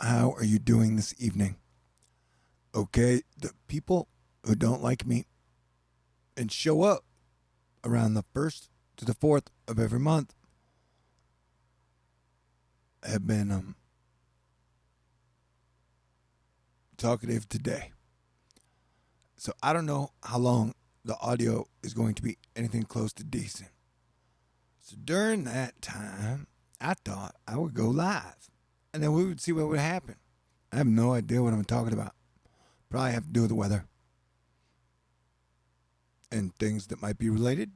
How are you doing this evening? Okay, the people who don't like me and show up around the 1st to the 4th of every month have been talkative today. So I don't know how long the audio is going to be anything close to decent. So during that time, I thought I would go live and then we would see what would happen. I have no idea what I'm talking about. Probably have to do with the weather and things that might be related.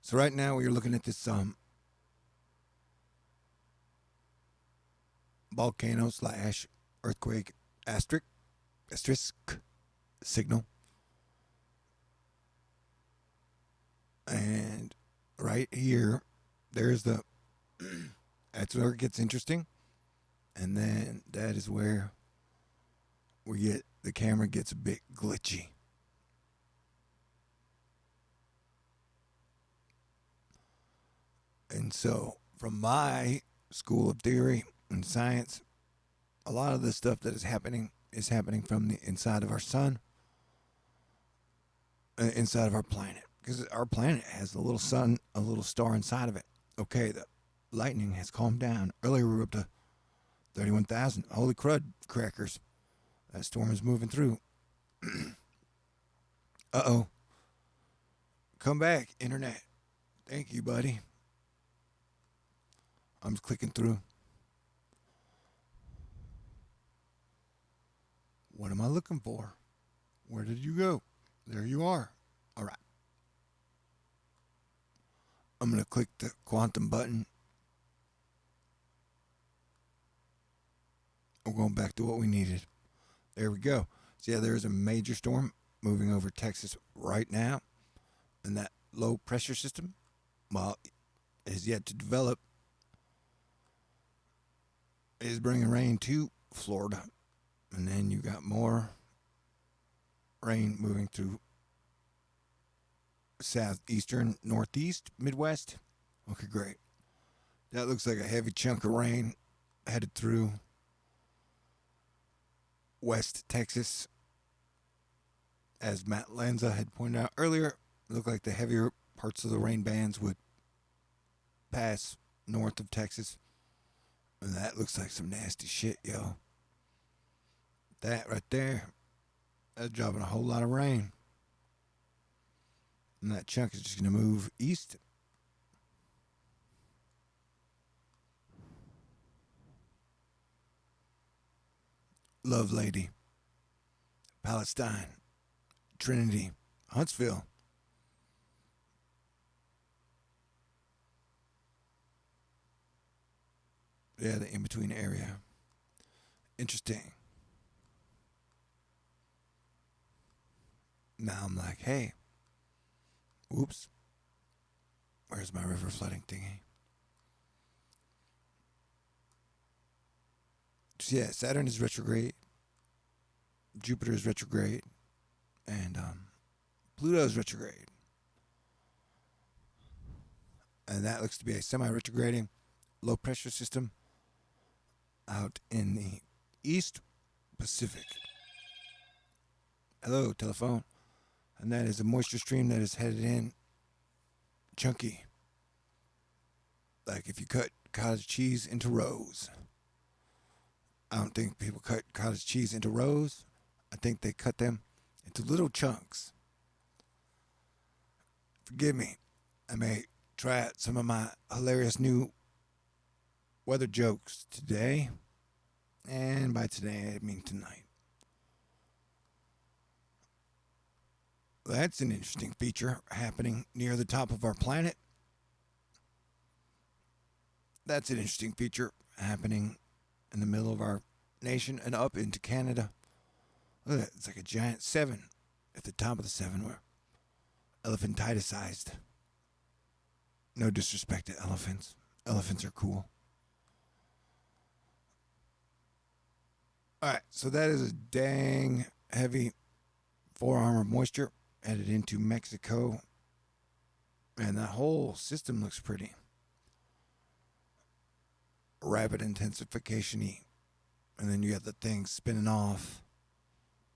So right now we're looking at this volcano slash earthquake asterisk signal. And right here, there's the that's where it gets interesting. And then that is where the camera gets a bit glitchy. And so from my school of theory and science, a lot of the stuff that is happening from the inside of our sun, inside of our planet, because our planet has a little sun, a little star inside of it. Okay, the lightning has calmed down. Earlier we were up to 31,000. Holy crud, crackers! That storm is moving through. Uh-oh. Come back, internet. Thank you, buddy. I'm just clicking through. What am I looking for? Where did you go? There you are. All right. I'm going to click the quantum button. We're going back to what we needed. There we go. So, yeah, there's a major storm moving over Texas right now. And that low pressure system, while it is yet to develop, is bringing rain to Florida. And then you got more rain moving through southeastern, northeast, Midwest. Okay, great. That looks like a heavy chunk of rain headed through West Texas. As Matt Lanza had pointed out earlier, it looked like the heavier parts of the rain bands would pass north of Texas. And that looks like some nasty shit, yo. That right there, that's dropping a whole lot of rain. And that chunk is just going to move east. Love Lady, Palestine, Trinity, Huntsville. Yeah, the in between area. Interesting. Now I'm like, hey, whoops, where's my river flooding thingy? So yeah, Saturn is retrograde, Jupiter is retrograde, and Pluto is retrograde. And that looks to be a semi retrograding low pressure system out in the East Pacific. Hello, telephone. And that is a moisture stream that is headed in chunky. Like if you cut cottage cheese into rows. I don't think people cut cottage cheese into rows. I think they cut them into little chunks. Forgive me. I may try out some of my hilarious new weather jokes today. And by today, I mean tonight. That's an interesting feature happening near the top of our planet. That's an interesting feature happening in the middle of our nation and up into Canada. Look at that. It's like a giant 7 at the top of the 7. We're elephantitis-sized. No disrespect to elephants. Elephants are cool. All right, so that is a dang heavy forearm of moisture headed into Mexico. And that whole system looks pretty rapid intensification-y. And then you got the thing spinning off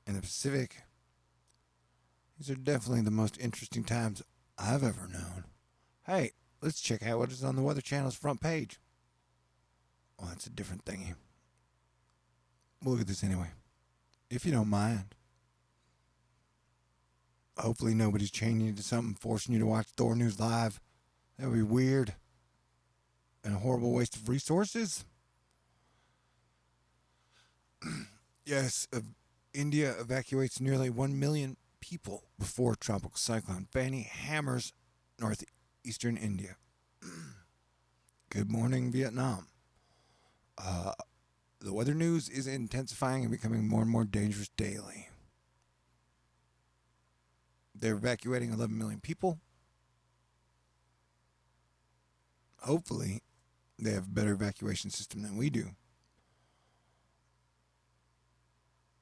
in the Pacific. These are definitely the most interesting times I've ever known. Hey, let's check out what is on the Weather Channel's front page. Well, that's a different thingy. We'll look at this anyway, if you don't mind. Hopefully nobody's chaining you to something, forcing you to watch Thor News Live. That would be weird and a horrible waste of resources. Yes, India evacuates nearly 1 million people before tropical cyclone Fani hammers northeastern India. Good morning, Vietnam. The weather news is intensifying and becoming more and more dangerous daily. They're evacuating 11 million people. Hopefully, they have a better evacuation system than we do.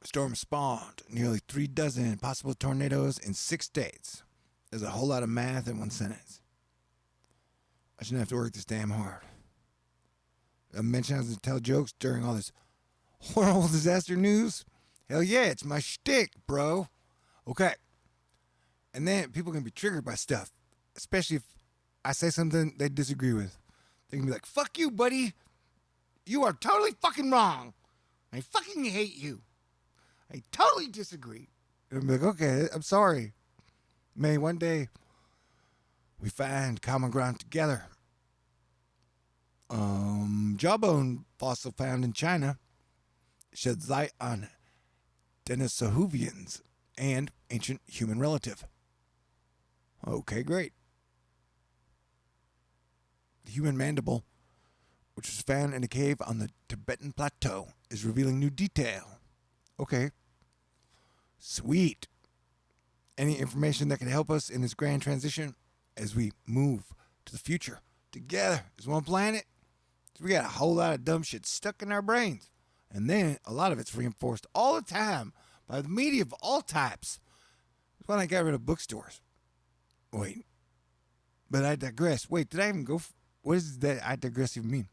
Storm spawned nearly 36 possible tornadoes in 6 states. There's a whole lot of math in one sentence. I shouldn't have to work this damn hard. I mentioned I was going to tell jokes during all this horrible disaster news. Hell yeah, it's my shtick, bro. Okay. And then people can be triggered by stuff, especially if I say something they disagree with. They can be like, fuck you, buddy. You are totally fucking wrong. I fucking hate you. I totally disagree. And I'm like, okay, I'm sorry. May one day we find common ground together. Jawbone fossil found in China sheds light on Denisovians and ancient human relative. Okay, great. The human mandible, which was found in a cave on the Tibetan plateau, is revealing new detail. Okay. Sweet. Any information that can help us in this grand transition as we move to the future together as one planet? We got a whole lot of dumb shit stuck in our brains. And then a lot of it's reinforced all the time by the media of all types. That's when I got rid of bookstores. Wait. But I digress. Wait, did I even go? What does that I digress even mean?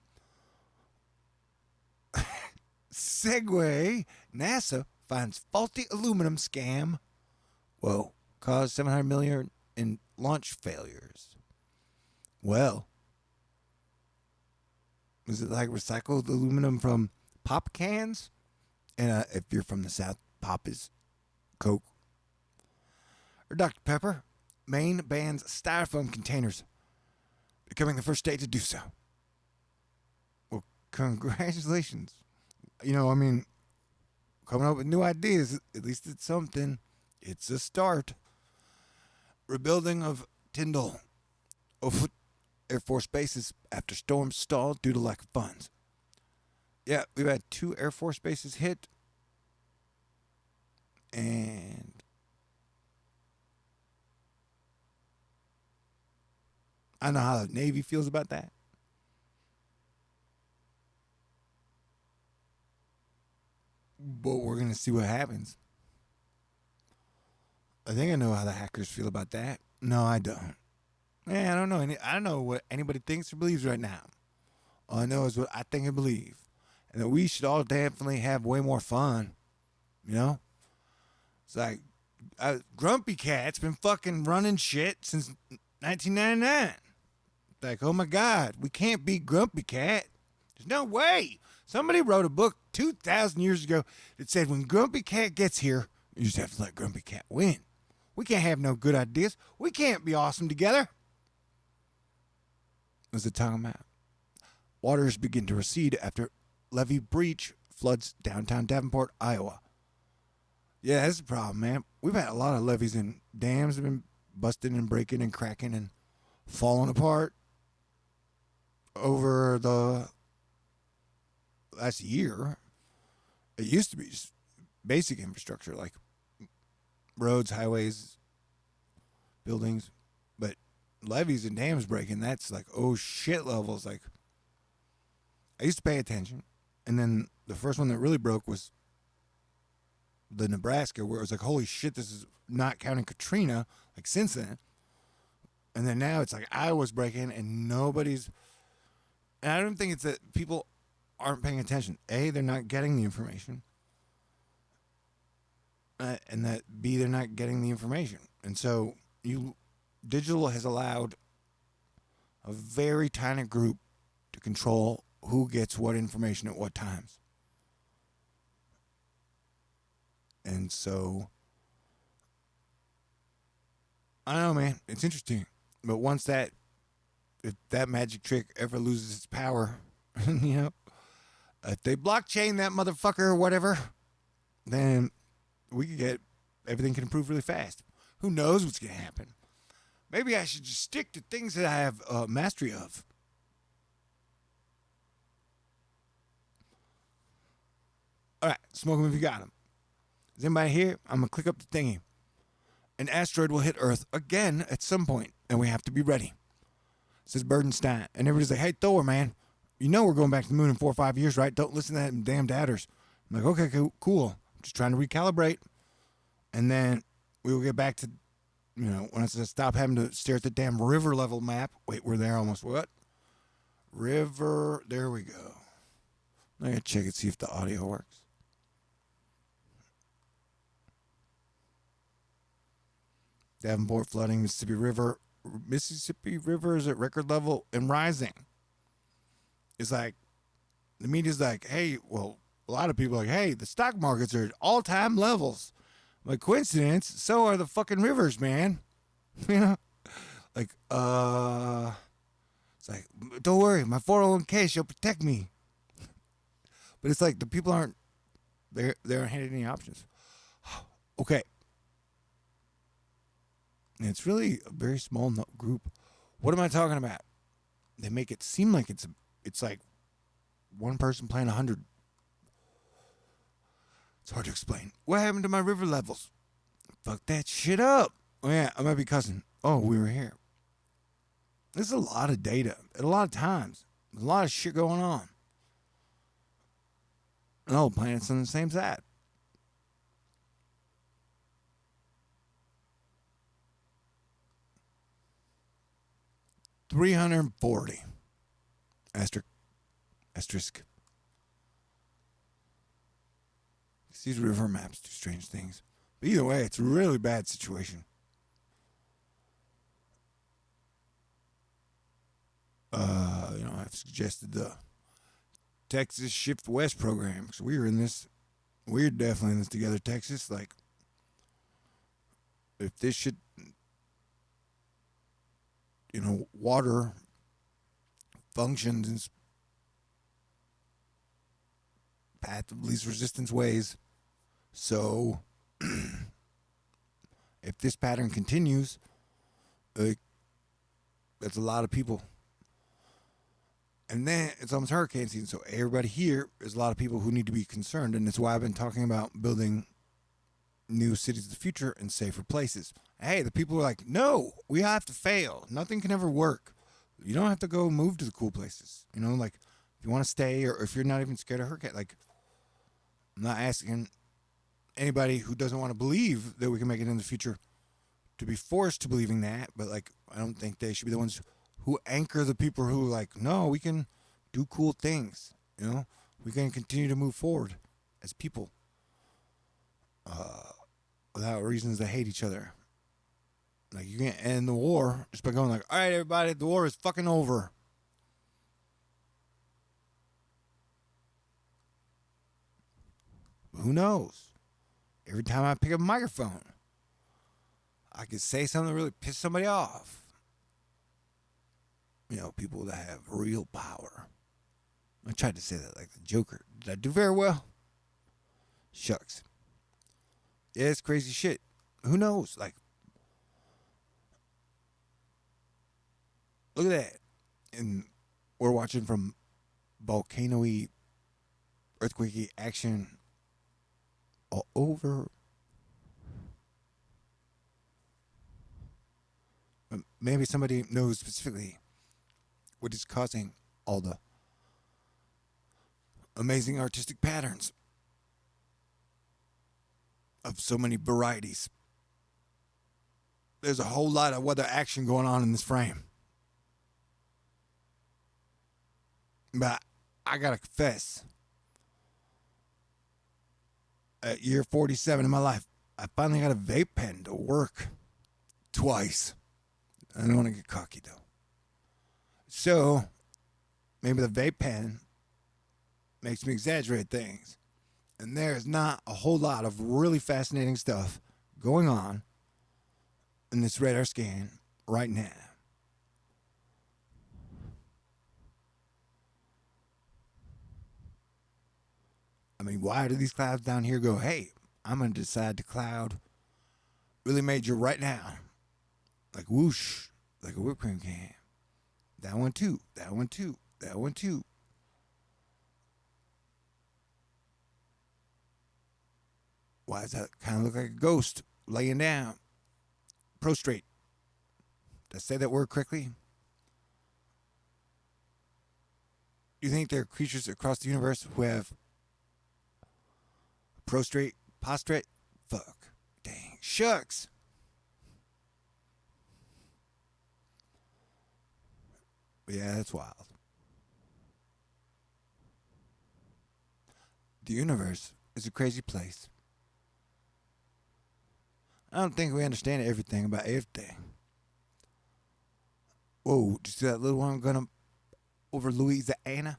Segue. NASA finds faulty aluminum scam. Whoa. Caused $700 million in launch failures. Well. Was it like recycled aluminum from pop cans? And if you're from the South, pop is Coke. Or Dr. Pepper. Maine bans styrofoam containers, becoming the first state to do so. Well, congratulations. You know, I mean, coming up with new ideas, at least it's something. It's a start. Rebuilding of Tyndall. Offutt Air Force bases after storms stalled due to lack of funds. Yeah, we've had 2 Air Force bases hit. And I know how the Navy feels about that. But we're going to see what happens. I think I know how the hackers feel about that. No, I don't. I don't know. I don't know what anybody thinks or believes right now. All I know is what I think and believe. And that we should all definitely have way more fun. You know? It's like, Grumpy Cat's been fucking running shit since 1999. Like, oh my God, we can't beat Grumpy Cat. There's no way. Somebody wrote a book 2,000 years ago that said when Grumpy Cat gets here, you just have to let Grumpy Cat win. We can't have no good ideas. We can't be awesome together. What's it talking about? Waters begin to recede after levee breach floods downtown Davenport, Iowa. Yeah, that's the problem, man. We've had a lot of levees and dams have been busting and breaking and cracking and falling apart over the last year. It used to be just basic infrastructure like roads, highways, buildings, but levees and dams breaking, that's like, oh shit levels. Like, I used to pay attention, and then the first one that really broke was the Nebraska, where it was like, holy shit, this is not counting Katrina, like since then. And then now it's like Iowa's breaking and nobody's, and I don't think it's that people aren't paying attention. A, they're not getting the information. And that B, they're not getting the information. And so digital has allowed a very tiny group to control who gets what information at what times. And so, I don't know, man. It's interesting. But if that magic trick ever loses its power, if they blockchain that motherfucker or whatever, then everything can improve really fast. Who knows what's going to happen? Maybe I should just stick to things that I have mastery of. All right, smoke them if you got them. Is anybody here? I'm going to click up the thingy. An asteroid will hit Earth again at some point, and we have to be ready. Says Burdenstein. And everybody's like, hey, Thor, man, you know we're going back to the moon in 4 or 5 years, right? Don't listen to that damn doubters. I'm like, okay, cool. I'm just trying to recalibrate. And then we will get back to, when I stop having to stare at the damn river level map. Wait, we're there almost. What? River. There we go. I gotta check it, see if the audio works. Davenport flooding, Mississippi River. Mississippi River is at record level and rising. It's like, the media's like, hey, well, a lot of people are like, hey, the stock markets are at all-time levels. Like, coincidence, so are the fucking rivers, man. Like, it's like, don't worry, my 401k shall protect me. But it's like, the people aren't, they aren't handed any options. Okay. And it's really a very small group. What am I talking about? They make it seem like it's like one person playing 100. It's hard to explain. What happened to my river levels? Fuck that shit up. Oh yeah, I might be cussing. Oh, we were here. There's a lot of data at a lot of times. There's a lot of shit going on. And all the planets on the same side. $340. Asterisk. These river maps do strange things. But either way, it's a really bad situation. I've suggested the Texas Shift West program because we're definitely in this together, Texas. Like, if this shit, water functions in path of least resistance ways. So, if this pattern continues, that's a lot of people. And then it's almost hurricane season, so everybody here is a lot of people who need to be concerned, and that's why I've been talking about building new cities of the future and safer places. Hey, the people are like, no, we have to fail. Nothing can ever work. You don't have to go move to the cool places. Like, if you want to stay, or if you're not even scared of hurricane, like, I'm not asking anybody who doesn't want to believe that we can make it in the future to be forced to believing that, but, like, I don't think they should be the ones who anchor the people who are like, no, we can do cool things. We can continue to move forward as people without reasons to hate each other. Like, you can't end the war just by going like, all right, everybody, the war is fucking over. Who knows? Every time I pick up a microphone, I could say something that really piss somebody off. People that have real power. I tried to say that like the Joker. Did I do very well? Shucks. Yeah, it's crazy shit. Who knows? Like, look at that. And we're watching from volcano-y, earthquakey action all over. Maybe somebody knows specifically what is causing all the amazing artistic patterns of so many varieties. There's a whole lot of weather action going on in this frame. But I gotta confess, at year 47 in my life, I finally got a vape pen to work twice. I don't want to get cocky though. So maybe the vape pen makes me exaggerate things. And there's not a whole lot of really fascinating stuff going on in this radar scan right now. I mean, why do these clouds down here go, hey, I'm going to decide to cloud really major right now? Like whoosh, like a whipped cream can. That one too, that one too, that one too. Why does that kind of look like a ghost laying down? Prostrate. Did I say that word correctly? You think there are creatures across the universe who have prostrate, prostrate? Fuck. Dang. Shucks. Yeah, that's wild. The universe is a crazy place. I don't think we understand everything about everything. Whoa, did you see that little one going up over Louisiana?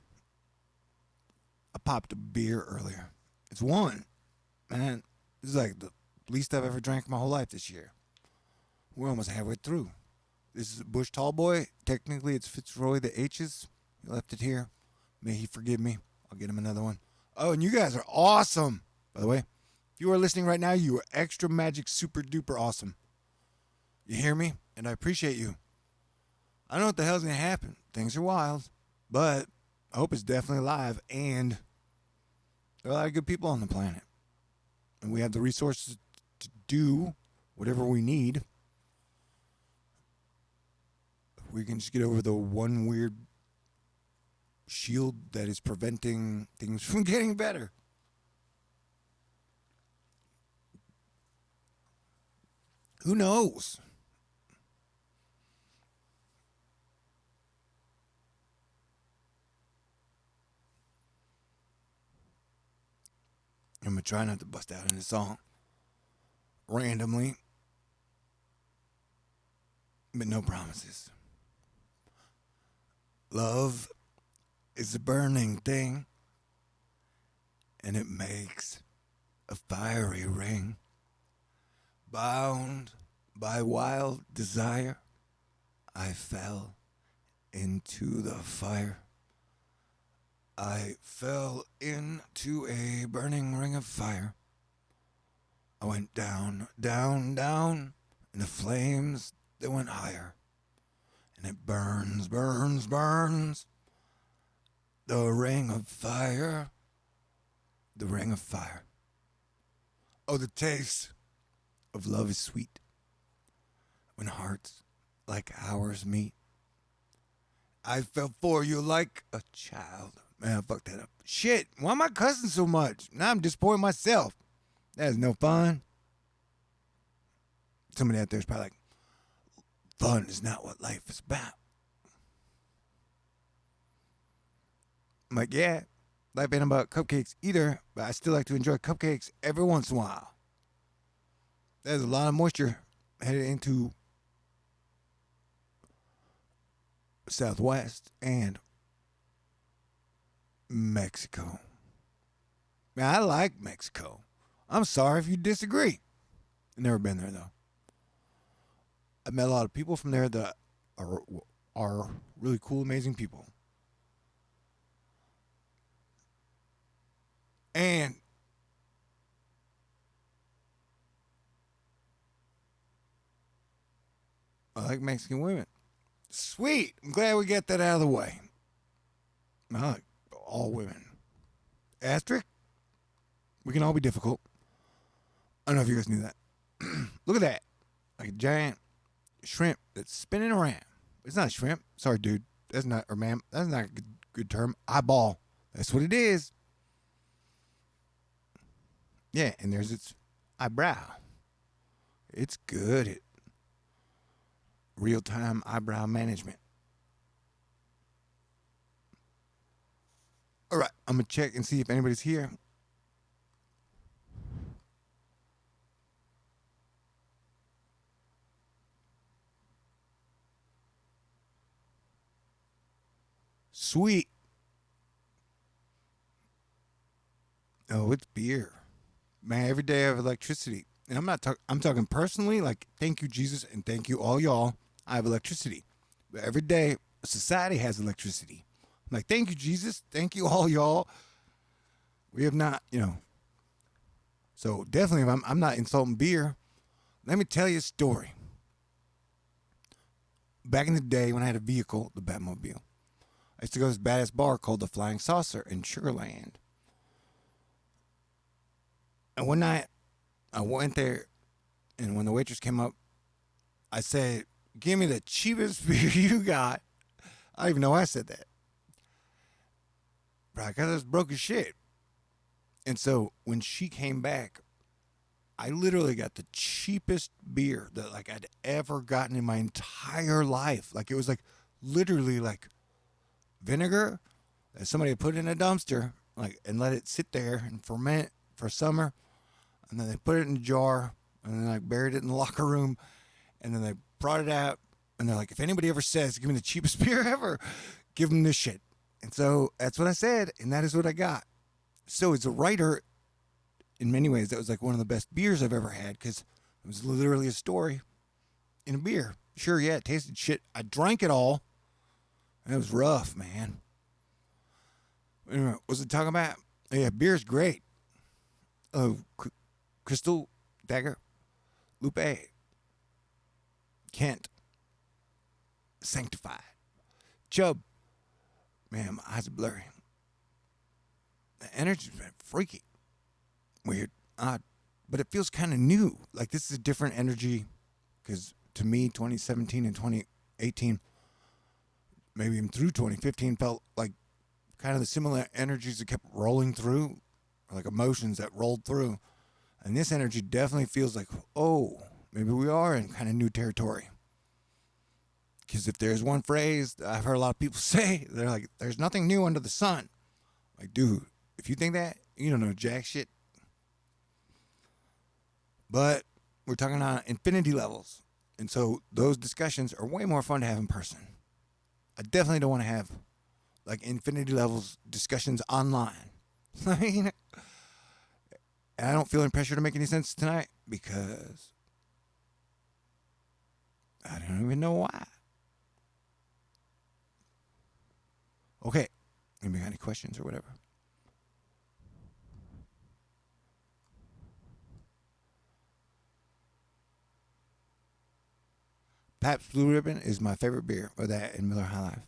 I popped a beer earlier. It's one. Man, this is like the least I've ever drank my whole life this year. We're almost halfway through. This is a Bush Tall Boy. Technically, it's Fitzroy the H's. He left it here. May he forgive me. I'll get him another one. Oh, and you guys are awesome. By the way, if you are listening right now, you are extra magic super duper awesome. You hear me? And I appreciate you. I don't know what the hell's going to happen. Things are wild. But I hope it's definitely live. And there are a lot of good people on the planet. And we have the resources to do whatever we need. We can just get over the one weird shield that is preventing things from getting better. Who knows? I'm going to try not to bust out in a song randomly, but no promises. Love is a burning thing, and it makes a fiery ring. Bound by wild desire, I fell into the fire. I fell into a burning ring of fire. I went down, down, down, and the flames, they went higher. And it burns, burns, burns. The ring of fire. The ring of fire. Oh, the taste of love is sweet. When hearts like ours meet. I fell for you like a child. Man, I fucked that up. Shit, why am I cussing so much? Now I'm disappointing myself. That is no fun. Somebody out there is probably like, fun is not what life is about. I'm like, yeah, life ain't about cupcakes either, but I still like to enjoy cupcakes every once in a while. There's a lot of moisture headed into Southwest and Mexico. Man, I like Mexico. I'm sorry if you disagree. I've never been there though. I've met a lot of people from there that are really cool, amazing people. And I like Mexican women. Sweet. I'm glad we get that out of the way. I like all women. Asterisk, we can all be difficult. I don't know if you guys knew that. Look at that. Like a giant shrimp that's spinning around. It's not a shrimp. Sorry, dude. That's not, or ma'am, that's not a good term. Eyeball. That's what it is. Yeah, and there's its eyebrow. It's good at real-time eyebrow management. All right, I'm gonna check and see if anybody's here. Sweet. Oh, it's beer. Man, every day I have electricity. And I'm not talking, I'm talking personally, like, thank you, Jesus, and thank you, all y'all. I have electricity. But every day, society has electricity. I'm like, thank you, Jesus. Thank you, all y'all. We have not, So definitely, if I'm not insulting beer, let me tell you a story. Back in the day when I had a vehicle, the Batmobile, I used to go to this badass bar called the Flying Saucer in Sugarland. And one night, I went there, and when the waitress came up, I said, give me the cheapest beer you got. I don't even know why I said that. But I got this broke as shit. And so when she came back, I literally got the cheapest beer that like I'd ever gotten in my entire life. Like it was like literally like vinegar that somebody had put in a dumpster, like and let it sit there and ferment for summer, and then they put it in a jar and then like buried it in the locker room, and then they brought it out and they're like, if anybody ever says, give me the cheapest beer ever, give them this shit. And so that's what I said, and that is what I got. So as a writer, in many ways, that was like one of the best beers I've ever had because it was literally a story in a beer. Sure, yeah, it tasted shit. I drank it all, and it was rough, man. Anyway, what was it talking about? Yeah, beer's great. Oh, Crystal, Dagger, Lupe, Kent, Sanctified, Chubb. Man, my eyes are blurry. The energy's been freaky. Weird, odd, but it feels kind of new. Like this is a different energy because to me, 2017 and 2018, maybe even through 2015, felt like kind of the similar energies that kept rolling through, like emotions that rolled through. And this energy definitely feels like, oh, maybe we are in kind of new territory. Because if there's one phrase that I've heard a lot of people say, they're like, there's nothing new under the sun. Like, dude, if you think that, you don't know jack shit. But we're talking on infinity levels. And so those discussions are way more fun to have in person. I definitely don't want to have like infinity levels discussions online. I mean, and I don't feel any pressure to make any sense tonight because I don't even know why. Okay. Anybody got any questions or whatever? Pabst Blue Ribbon is my favorite beer, or that and Miller High Life.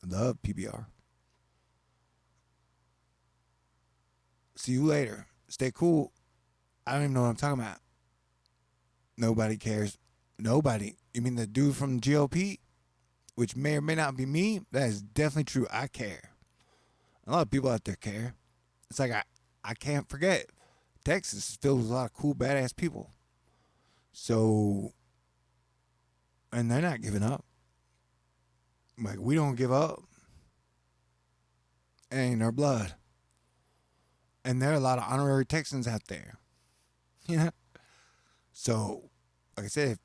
I love PBR. See you later. Stay cool. I don't even know what I'm talking about. Nobody cares. Nobody. You mean the dude from GOP? Which may or may not be me. That is definitely true. I care. A lot of people out there care. It's like I can't forget. Texas is filled with a lot of cool, badass people. So, and they're not giving up. Like, we don't give up. It ain't in our blood. And there are a lot of honorary Texans out there. You know? So, like I said,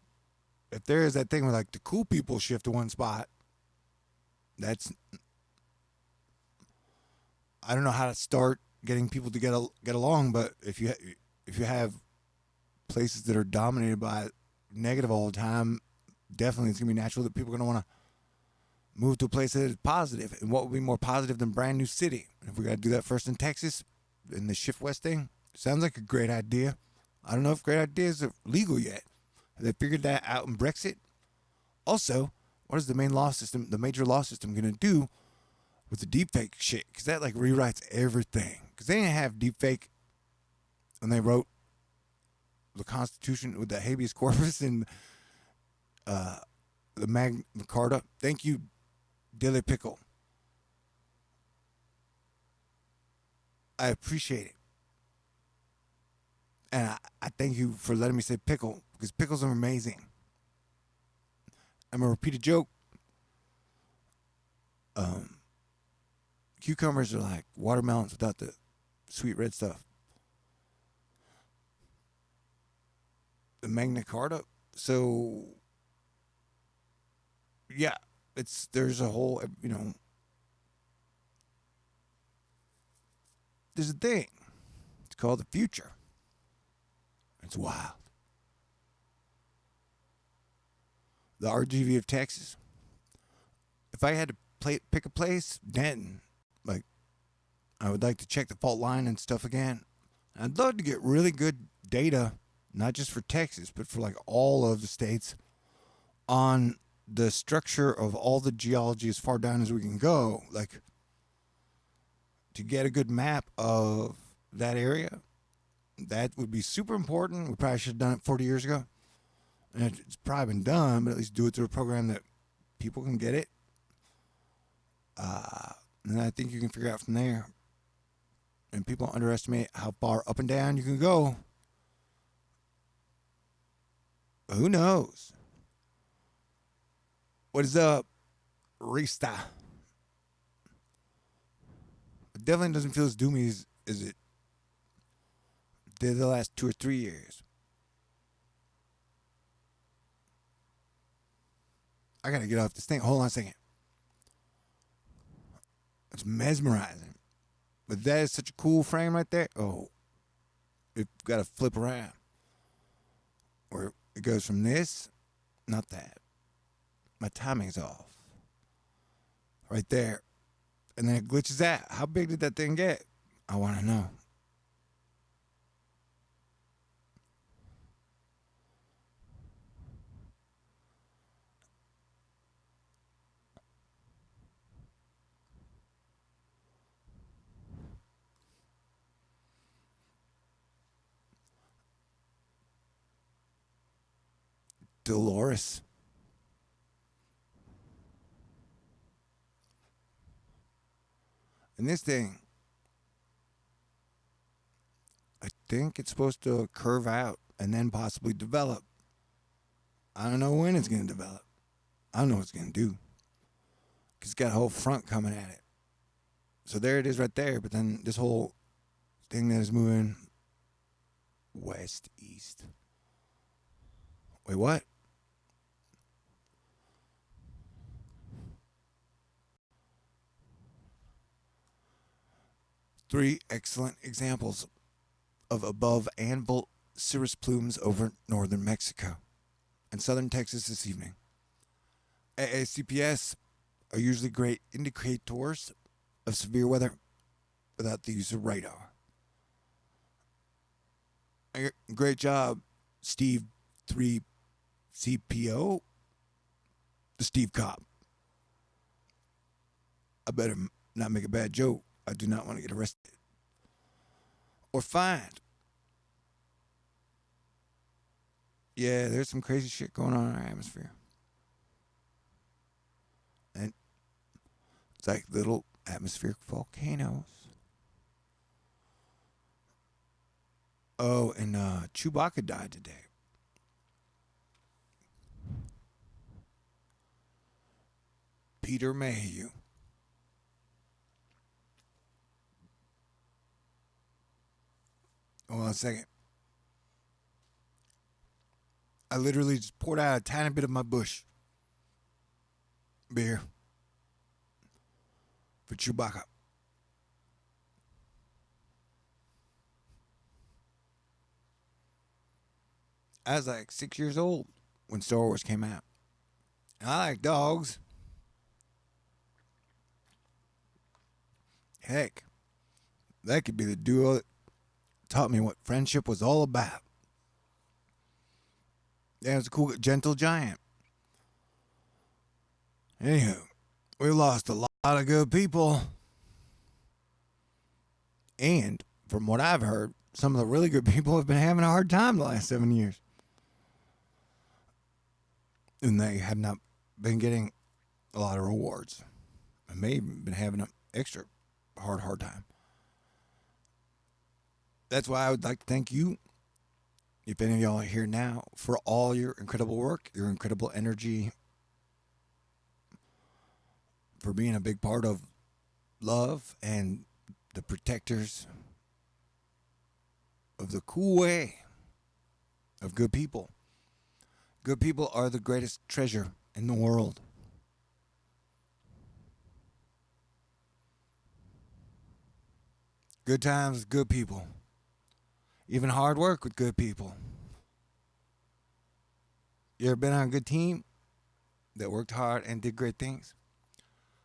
if there is that thing where, like, the cool people shift to one spot, that's. I don't know how to start getting people to get along, but if you have places that are dominated by negative all the time, definitely it's gonna be natural that people are gonna want to move to a place that is positive. And what would be more positive than brand new city? And if we got to do that first in Texas, in the shift west thing, sounds like a great idea. I don't know if great ideas are legal yet. Have they figured that out in Brexit? Also, what is the main law system, the major law system, gonna do with the deepfake shit? Because that like rewrites everything. Because they didn't have deepfake when they wrote the Constitution with the habeas corpus and the Magna Carta. Thank you, Dilly Pickle. I appreciate it. And I thank you for letting me say pickle, because pickles are amazing. I'm going to repeat a joke. Cucumbers are like watermelons without the sweet red stuff. The Magna Carta. So yeah, there's a whole there's a thing. It's called the future. It's wild. The RGV of Texas. If I had to pick a place, Denton. Like, I would like to check the fault line and stuff again. I'd love to get really good data, not just for Texas, but for like all of the states on the structure of all the geology as far down as we can go. Like, to get a good map of that area, that would be super important. We probably should have done it 40 years ago. And it's probably been done, but at least do it through a program that people can get it. And I think you can figure out from there. And people underestimate how far up and down you can go. Who knows? What is up, Rista? It definitely doesn't feel as doomy as it did the last 2 or 3 years. I gotta get off this thing. Hold on a second. It's mesmerizing. But that is such a cool frame right there. Oh, it's got to flip around. Where it goes from this, not that. My timing's off. Right there. And then it glitches out. How big did that thing get? I want to know. Dolores. And this thing, I think it's supposed to curve out and then possibly develop. I don't know when it's going to develop. I don't know what it's going to do. Because it's got a whole front coming at it. So there it is right there. But then this whole thing that is moving west, east. Wait, what? Three excellent examples of above anvil cirrus plumes over northern Mexico and southern Texas this evening. AACPS are usually great indicators of severe weather without the use of radar. Great job, Steve 3CPO, the Steve Cop. I better not make a bad joke. I do not want to get arrested or fined. Yeah, there's some crazy shit going on in our atmosphere. And it's like little atmospheric volcanoes. Oh, and Chewbacca died today. Peter Mayhew. Hold on a second. I literally just poured out a tiny bit of my Bush beer for Chewbacca. I was like 6 years old when Star Wars came out. And I like dogs. Heck, that could be the duo that taught me what friendship was all about. Yeah, it's a cool, gentle giant. Anywho, we lost a lot of good people. And from what I've heard, some of the really good people have been having a hard time the last 7 years. And they have not been getting a lot of rewards. And may have been having an extra hard time. That's why I would like to thank you, if any of y'all are here now, for all your incredible work, your incredible energy, for being a big part of love and the protectors of the cool way of good people. Good people are the greatest treasure in the world. Good times, good people. Even hard work with good people. You ever been on a good team that worked hard and did great things?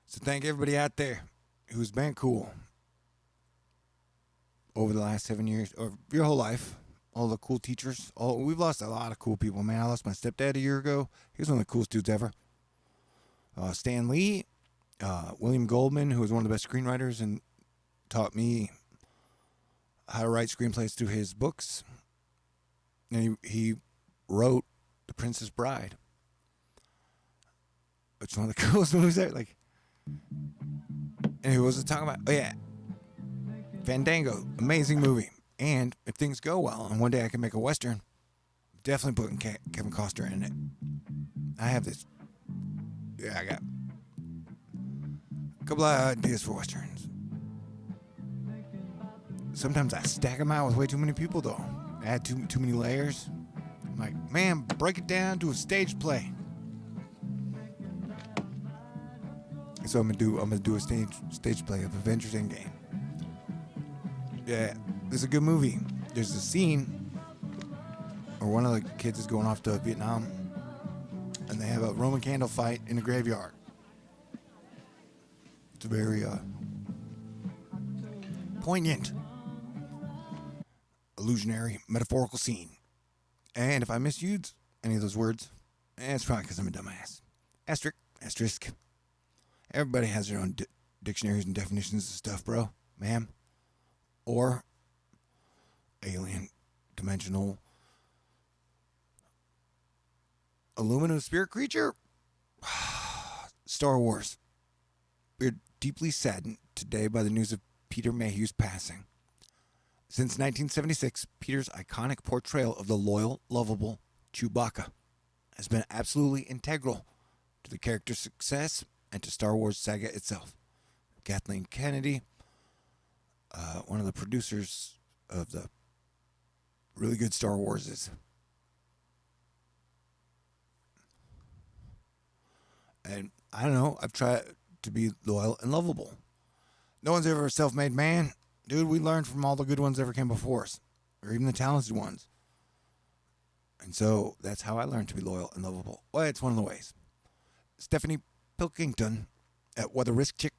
So thank everybody out there who's been cool over the last 7 years or your whole life. All the cool teachers. We've lost a lot of cool people, man. I lost my stepdad a year ago. He was one of the coolest dudes ever. Stan Lee, William Goldman, who was one of the best screenwriters and taught me how to write screenplays through his books. And he wrote The Princess Bride, which is one of the coolest movies ever. Like, and he was talking about, oh yeah, Fandango, amazing movie. And if things go well, and one day I can make a Western, definitely putting Kevin Costner in it. I have this. Yeah, I got a couple of ideas for Westerns. Sometimes I stack them out with way too many people, though. Add too many layers. I'm like, man, break it down to a stage play. So I'm gonna do a stage play of Avengers Endgame. Yeah, it's a good movie. There's a scene where one of the kids is going off to Vietnam, and they have a Roman candle fight in a graveyard. It's a very poignant, illusionary, metaphorical scene. And if I misuse any of those words, it's probably because I'm a dumbass. Asterisk. Everybody has their own dictionaries and definitions of stuff, bro, ma'am. Or alien, dimensional, aluminum spirit creature. Star Wars. We're deeply saddened today by the news of Peter Mayhew's passing. Since 1976, Peter's iconic portrayal of the loyal, lovable Chewbacca has been absolutely integral to the character's success and to Star Wars saga itself. Kathleen Kennedy, one of the producers of the really good Star Warses. And I don't know, I've tried to be loyal and lovable. No one's ever a self-made man. Dude, we learned from all the good ones that ever came before us, or even the talented ones. And so that's how I learned to be loyal and lovable. Well, it's one of the ways. Stephanie Pilkington at What the Risk Chick.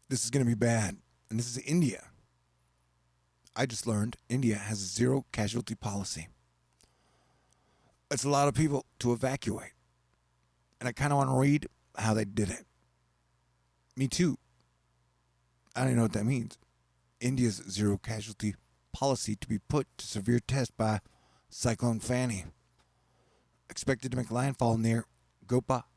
This is going to be bad. And this is India. I just learned India has a zero casualty policy. It's a lot of people to evacuate. And I kind of want to read how they did it. Me too. I don't even know what that means. India's zero casualty policy to be put to severe test by Cyclone Fani. Expected to make landfall near Gopalpur,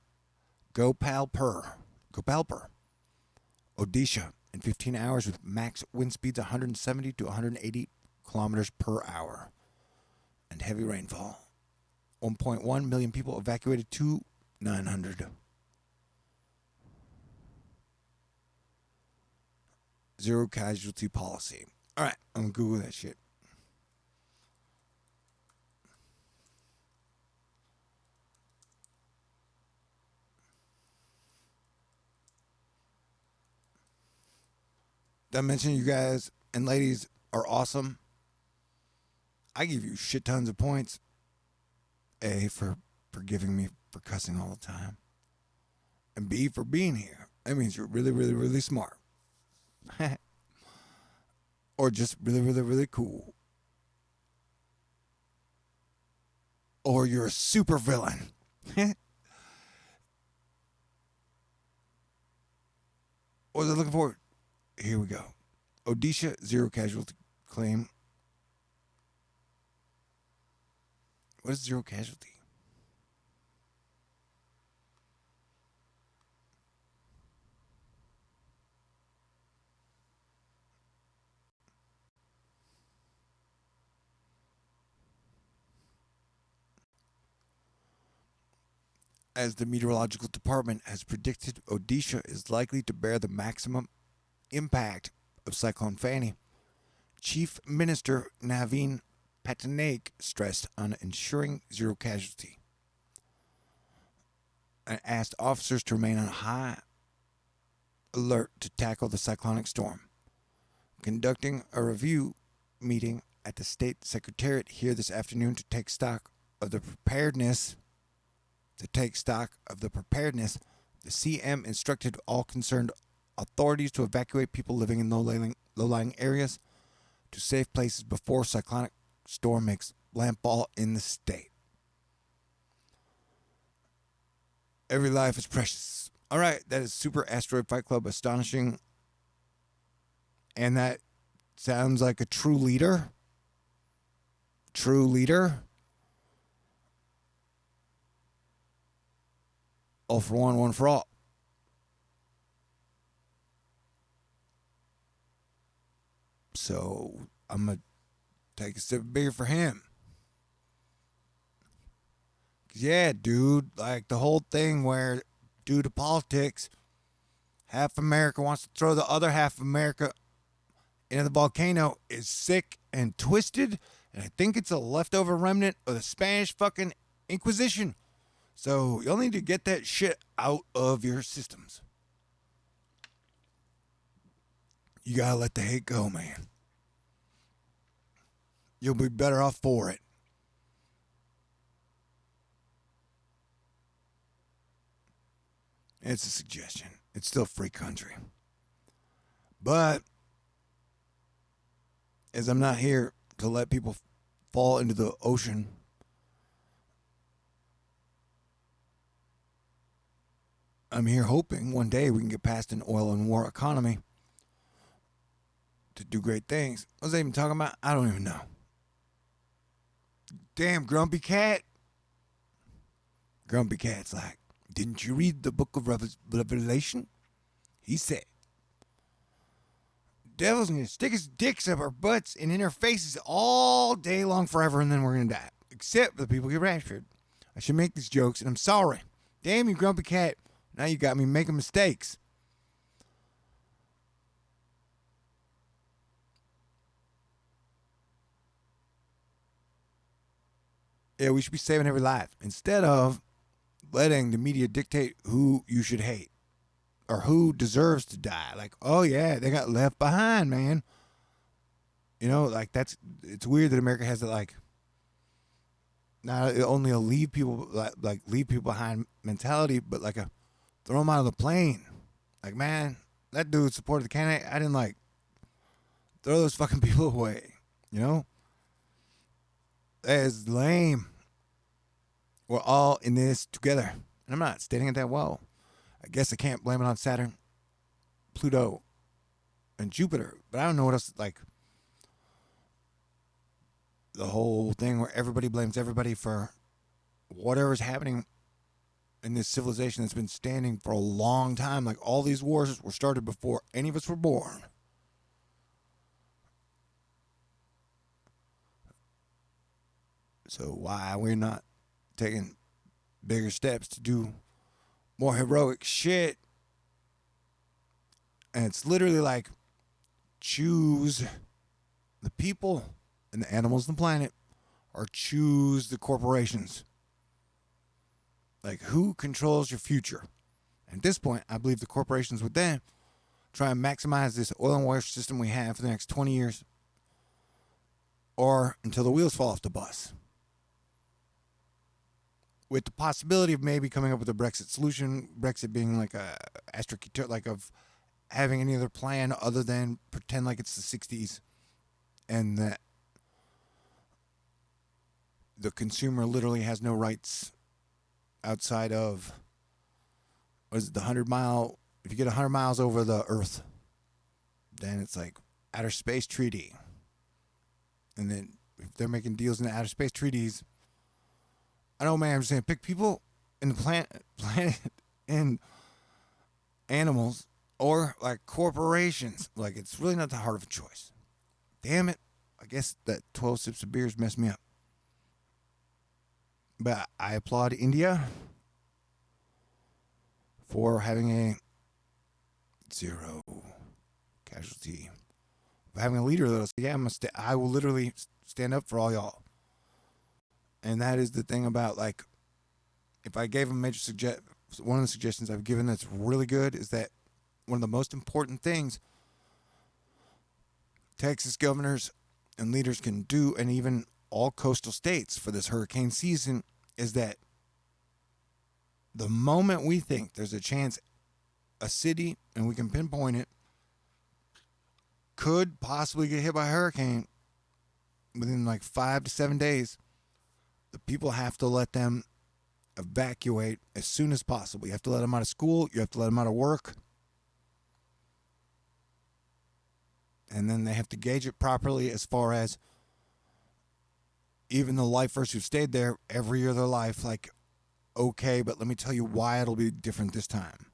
Odisha in 15 hours with max wind speeds 170 to 180 kilometers per hour and heavy rainfall. 1.1 million people evacuated to 900. Zero casualty policy. All right, I'm going to Google that shit. Did I mention you guys and ladies are awesome? I give you shit tons of points. A, for forgiving me for cussing all the time. And B, for being here. That means you're really, really, really smart. Or just really, really, really cool. Or you're a super villain. What was I looking for? Here we go. Odisha, zero casualty claim. What is zero casualty? as the meteorological department has predicted Odisha is likely to bear the maximum impact of Cyclone Fani. Chief Minister Naveen Patnaik stressed on ensuring zero casualty and asked officers to remain on high alert to tackle the cyclonic storm. Conducting a review meeting at the state secretariat here this afternoon to take stock of the preparedness, the CM instructed all concerned authorities to evacuate people living in low-lying areas to safe places before cyclonic storm makes landfall in the state. Every life is precious. All right, that is Super Asteroid Fight Club Astonishing. And that sounds like a true leader. True leader. All for one, one for all. So I'm going to take a sip of beer for him. Yeah, dude, like the whole thing where, due to politics, half America wants to throw the other half of America into the volcano is sick and twisted, and I think it's a leftover remnant of the Spanish fucking Inquisition. So you'll need to get that shit out of your systems. You gotta let the hate go, man. You'll be better off for it. It's a suggestion. It's still a free country. But as I'm not here to let people fall into the ocean, I'm here hoping one day we can get past an oil and war economy to do great things. What was I even talking about? I don't even know. Damn, Grumpy Cat. Grumpy Cat's like, didn't you read the book of Revelation? He said, devil's going to stick his dicks up our butts and in our faces all day long forever, and then we're going to die. Except the people get raptured. I should make these jokes, and I'm sorry. Damn you, Grumpy Cat. Now you got me making mistakes. Yeah, we should be saving every life instead of letting the media dictate who you should hate or who deserves to die. Like, oh yeah, they got left behind, man. You know, like it's weird that America has that, like, not only a leave people behind mentality, but like a throw them out of the plane. Like, man, that dude supported the candidate. I didn't like throw those fucking people away. You know, that is lame. We're all in this together. And I'm not stating it that well. I guess I can't blame it on Saturn, Pluto, and Jupiter. But I don't know what else, like, the whole thing where everybody blames everybody for whatever's happening in this civilization that's been standing for a long time. Like, all these wars were started before any of us were born. So why we're not taking bigger steps to do more heroic shit? And it's literally like, choose the people and the animals on the planet, or choose the corporations. Like, who controls your future? And at this point, I believe the corporations would then try and maximize this oil and water system we have for the next 20 years, or until the wheels fall off the bus. With the possibility of maybe coming up with a Brexit solution, Brexit being like a asterisk, like of having any other plan other than pretend like it's the 60s and that the consumer literally has no rights outside of, what is it, the 100-mile, if you get 100 miles over the earth, then it's like outer space treaty. And then if they're making deals in the outer space treaties, I know, man, I'm just saying, pick people in the planet and animals, or like corporations. Like, it's really not that hard of a choice. Damn it. I guess that 12 sips of beers messed me up. But I applaud India for having a 0 casualty. Having a leader that'll say, yeah, I will literally stand up for all y'all. And that is the thing about, like, if I gave them one of the suggestions I've given that's really good is that one of the most important things Texas governors and leaders can do, and even all coastal states for this hurricane season, is that the moment we think there's a chance a city, and we can pinpoint it, could possibly get hit by a hurricane within like 5 to 7 days, the people have to let them evacuate as soon as possible. You have to let them out of school. You have to let them out of work. And then they have to gauge it properly as far as even the lifers who've stayed there every year of their life, like, okay, but let me tell you why it'll be different this time.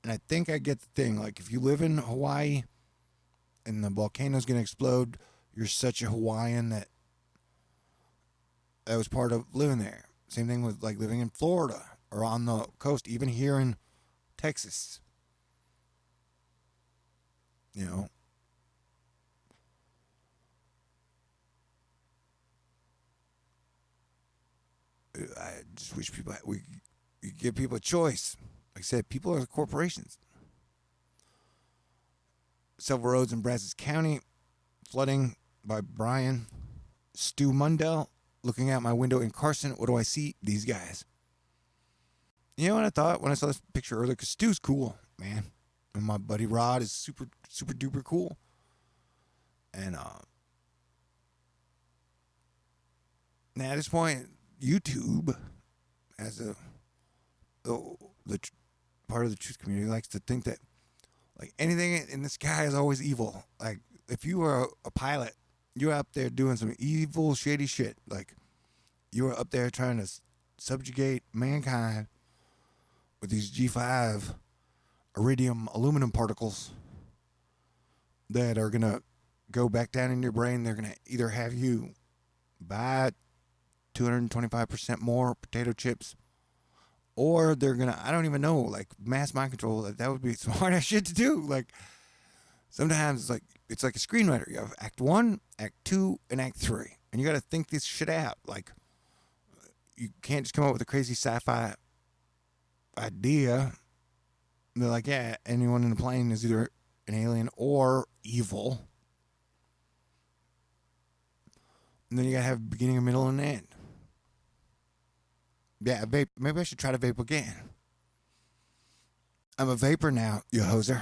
And I think I get the thing. Like, if you live in Hawaii and the volcano's going to explode, you're such a Hawaiian that was part of living there. Same thing with, like, living in Florida or on the coast, even here in Texas. You know, I just wish we give people a choice. Like I said, people are corporations. Several roads in Brazos County flooding by Brian. Stu Mundell, looking out my window in Carson. What do I see? These guys. You know what I thought when I saw this picture earlier? Because Stu's cool, man. And my buddy Rod is super, super duper cool. And now at this point, YouTube, as the part of the truth community, likes to think that, like, anything in the sky is always evil. Like, if you were a pilot, you're up there doing some evil, shady shit. Like, you were up there trying to subjugate mankind with these G5 iridium aluminum particles that are going to go back down in your brain. They're going to either have you buy 225% more potato chips, or they're going to, I don't even know, like, mass mind control. That would be smart ass shit to do. Like, sometimes it's like a screenwriter. You have Act 1, Act 2, and Act 3. And you got to think this shit out. Like, you can't just come up with a crazy sci-fi idea. They're like, yeah, anyone in the plane is either an alien or evil. And then you got to have a beginning, a middle, and an end. Yeah, vape. Maybe I should try to vape again. I'm a vapor now, you hoser.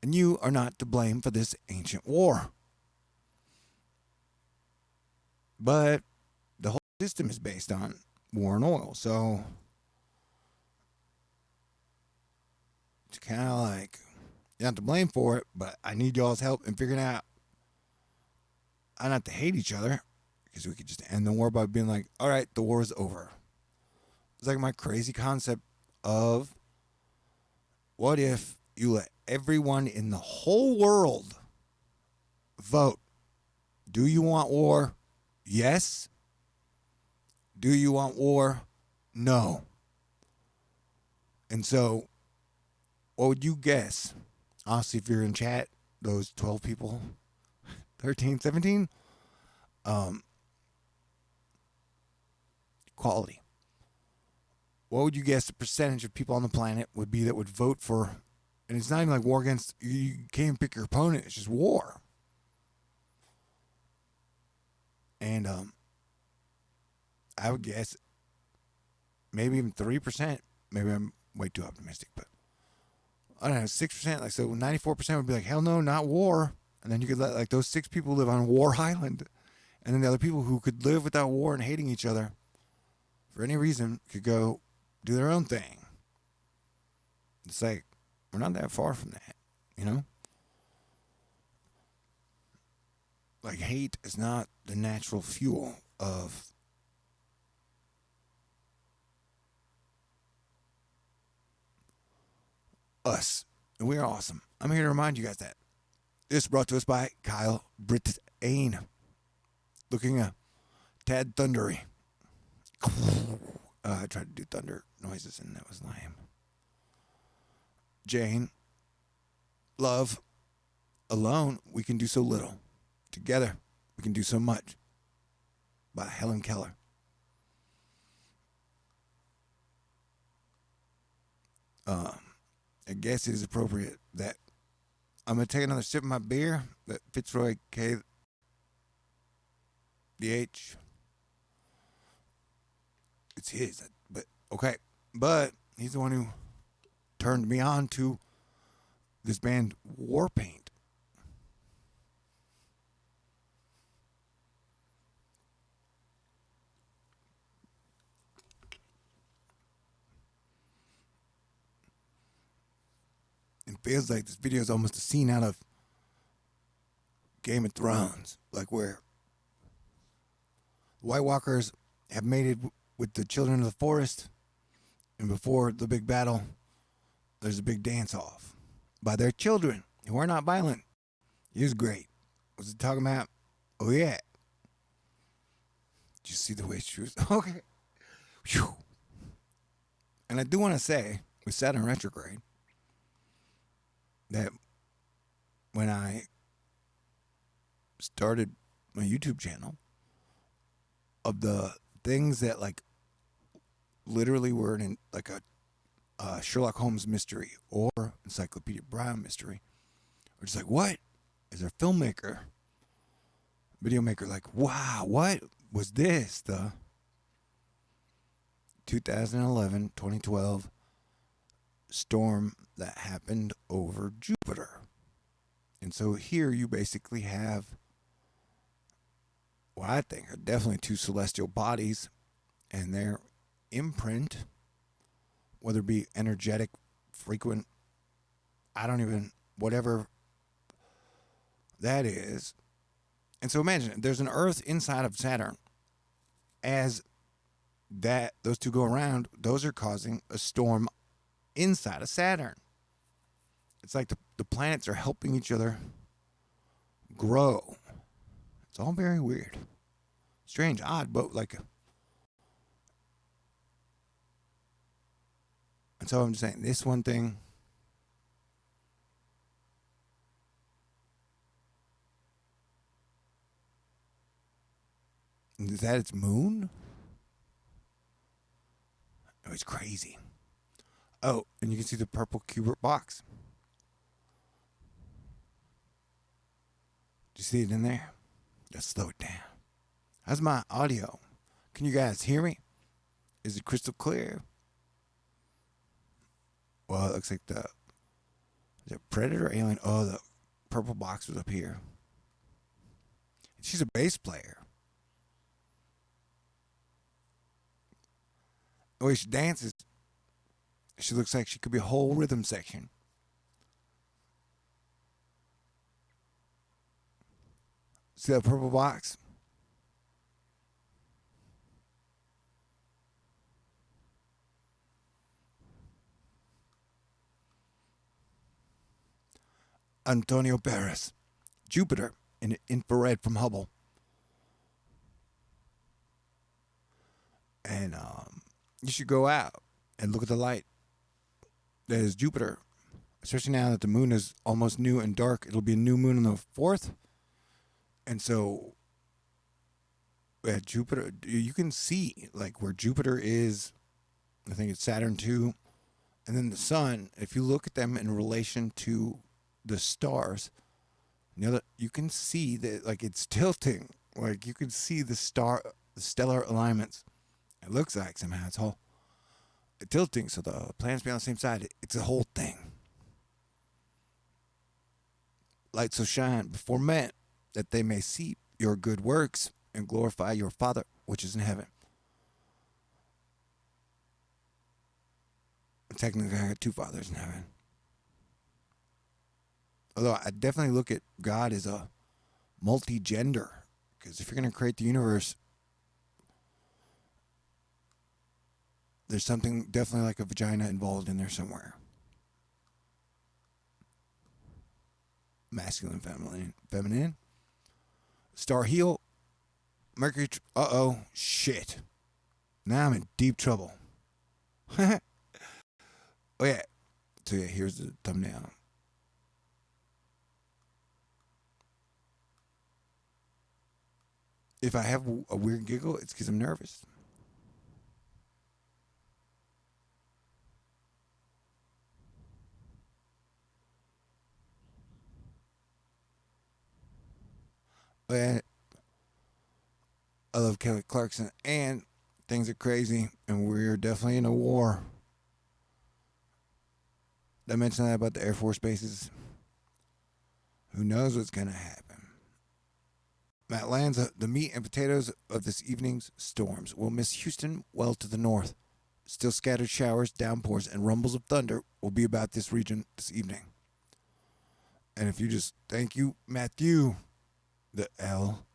And you are not to blame for this ancient war. But the whole system is based on war and oil. So it's kind of like, you're not to blame for it, but I need y'all's help in figuring out how not to hate each other, because we could just end the war by being like, all right, the war is over. It's like my crazy concept of, what if you let everyone in the whole world vote? Do you want war? Yes. Do you want war? No. And so, what would you guess? Honestly, if you're in chat, those 12 people, 13, 17, equality. What would you guess the percentage of people on the planet would be that would vote for? And it's not even like war against, you can't even pick your opponent, it's just war. And I would guess maybe even 3%. Maybe I'm way too optimistic, but I don't know, 6%. Like, so 94% would be like, hell no, not war. And then you could let, like, those 6 people live on War Island. And then the other people who could live without war and hating each other for any reason could go do their own thing. It's like, we're not that far from that, you know? Like, hate is not the natural fuel of us. And we are awesome. I'm here to remind you guys that. This is brought to us by Kyle Brittain. Looking a tad thundery. I tried to do thunder noises and that was lame. Jane, love, alone we can do so little. Together we can do so much. By Helen Keller. I guess it is appropriate that I'm going to take another sip of my beer that Fitzroy K. DH. It's his, but okay. But he's the one who turned me on to this band Warpaint. It feels like this video is almost a scene out of Game of Thrones, like where the White Walkers have mated with the children of the forest, and before the big battle, there's a big dance-off by their children who are not violent. It was great. What's it talking about? Oh, yeah. Did you see the way she was? Okay. Whew. And I do want to say, with Saturn retrograde, that when I started my YouTube channel, of the things that like literally were in like a Sherlock Holmes mystery or Encyclopedia Brown mystery, or just like, what is a filmmaker, video maker, like, wow, what was this? The 2011, 2012 storm that happened over Jupiter. And so here you basically have what I think are definitely two celestial bodies and their imprint, whether it be energetic, frequent, I don't even, whatever that is. And so imagine there's an Earth inside of Saturn. As that those two go around, those are causing a storm inside of Saturn. It's like the planets are helping each other grow. It's all very weird. Strange, odd, but like. And so I'm just saying, this one thing. Is that its moon? Oh, it's crazy. Oh, and you can see the purple Kubert box. Do you see it in there? Let's slow it down. How's my audio? Can you guys hear me? Is it crystal clear? Well, it looks like the Predator alien. Oh, the purple box was up here. She's a bass player. The way she dances, she looks like she could be a whole rhythm section. See that purple box? Antonio Paris, Jupiter in infrared from Hubble. And you should go out and look at the light that is Jupiter, especially now that the moon is almost new and dark. It'll be a new moon on the 4th. And so at Jupiter, you can see like where Jupiter is. I think it's Saturn too. And then the sun, if you look at them in relation to the stars, you can see that like it's tilting. Like you can see the stellar alignments. It looks like somehow it's all tilting, so the planets be on the same side. It's a whole thing. Light so shine before men that they may see your good works and glorify your Father which is in heaven. Technically, I got two fathers in heaven. Although I definitely look at God as a multi-gender, because if you're going to create the universe, there's something definitely like a vagina involved in there somewhere. Masculine, feminine. Star heel. Mercury. Uh-oh. Shit. Now I'm in deep trouble. Oh yeah. So yeah, here's the thumbnail. If I have a weird giggle, it's because I'm nervous. And I love Kelly Clarkson, and things are crazy, and we're definitely in a war. Did I mention that about the Air Force bases? Who knows what's going to happen? Matt Lanza, the meat and potatoes of this evening's storms will miss Houston well to the north. Still scattered showers, downpours, and rumbles of thunder will be about this region this evening. And if you just thank you, Matthew, the L.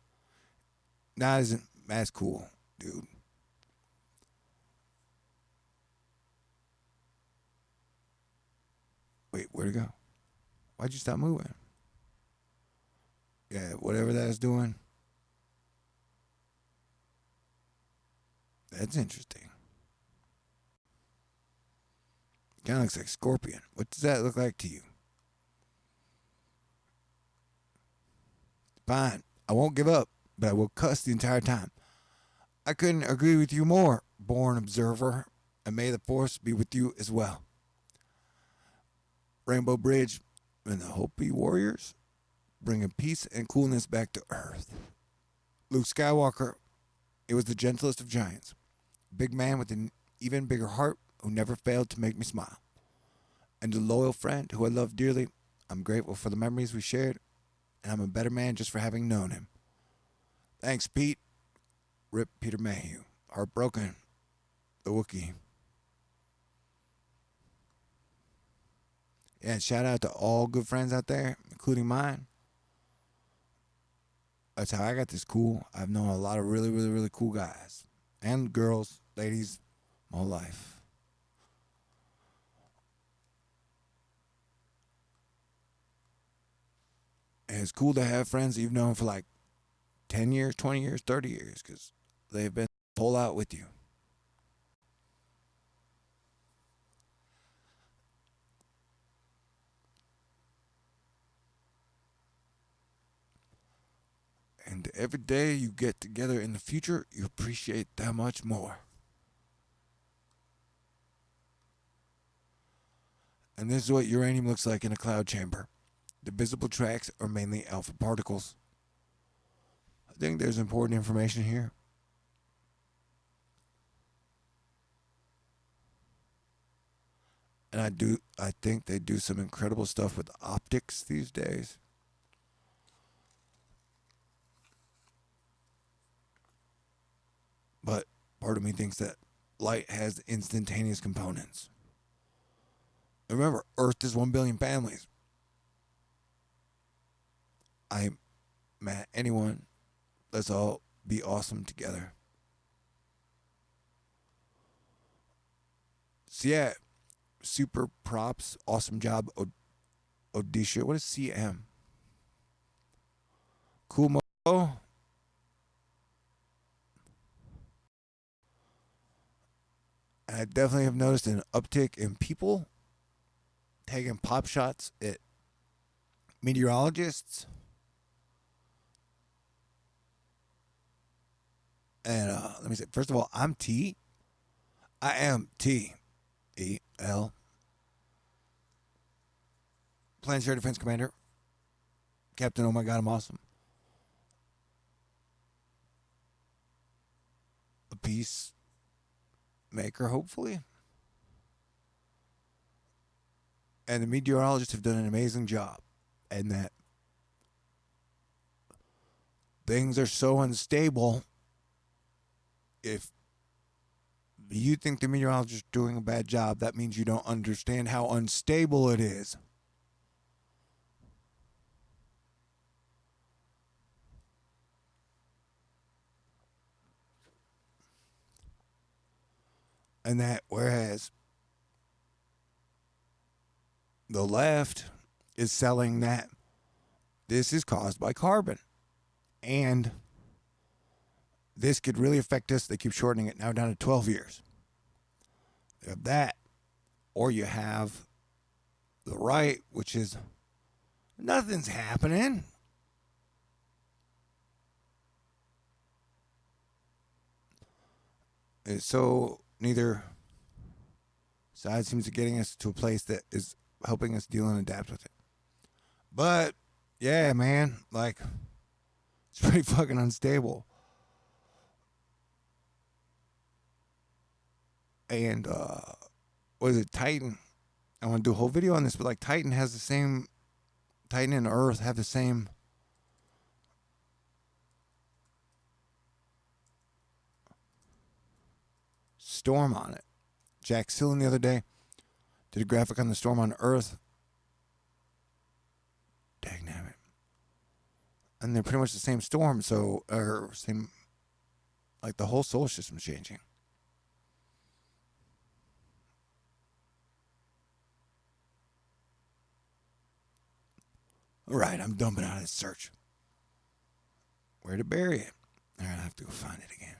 Nah, isn't that's cool, dude. Wait, where'd it go? Why'd you stop moving? Yeah, whatever that's doing. That's interesting. Kind of looks like Scorpion. What does that look like to you? Fine. I won't give up, but I will cuss the entire time. I couldn't agree with you more, born observer, and may the force be with you as well. Rainbow Bridge and the Hopi warriors bringing peace and coolness back to Earth. Luke Skywalker, it was the gentlest of giants, a big man with an even bigger heart who never failed to make me smile. And a loyal friend who I love dearly. I'm grateful for the memories we shared, and I'm a better man just for having known him. Thanks, Pete. Rip Peter Mayhew. Heartbroken. The Wookiee. Yeah, shout out to all good friends out there, including mine. That's how I got this cool. I've known a lot of really, really, really cool guys. And girls, ladies, my whole life. And it's cool to have friends that you've known for like 10 years, 20 years, 30 years, because they've been full out with you. And every day you get together in the future, you appreciate that much more. And this is what uranium looks like in a cloud chamber. The visible tracks are mainly alpha particles. I think there's important information here. And I think they do some incredible stuff with optics these days. But part of me thinks that light has instantaneous components. Remember, Earth is 1 billion families. I'm Matt, anyone. Let's all be awesome together. So yeah, super props. Awesome job, Odisha. What is CM? Cool Mo. And I definitely have noticed an uptick in people taking pop shots at meteorologists. And let me say, first of all, I'm T. I am T-E-L. Planetary Defense Commander. Captain, oh my god, I'm awesome. A peacemaker, hopefully. And the meteorologists have done an amazing job. And that things are so unstable. If you think the meteorologist is doing a bad job, that means you don't understand how unstable it is. And that whereas the left is selling that this is caused by carbon. And this could really affect us. They keep shortening it now down to 12 years. You have that, or you have the right, which is nothing's happening. So neither side seems to getting us to a place that is helping us deal and adapt with it. But yeah, man, like it's pretty fucking unstable. And what is it, Titan? I want to do a whole video on this, but like Titan has the same, Titan and Earth have the same storm on it. Jack Sillen the other day did a graphic on the storm on Earth. Dagnabbit. And they're pretty much the same storm, so, or same, like the whole solar system's changing. All right, I'm dumping out of this search. Where to bury it? All right, I have to go find it again.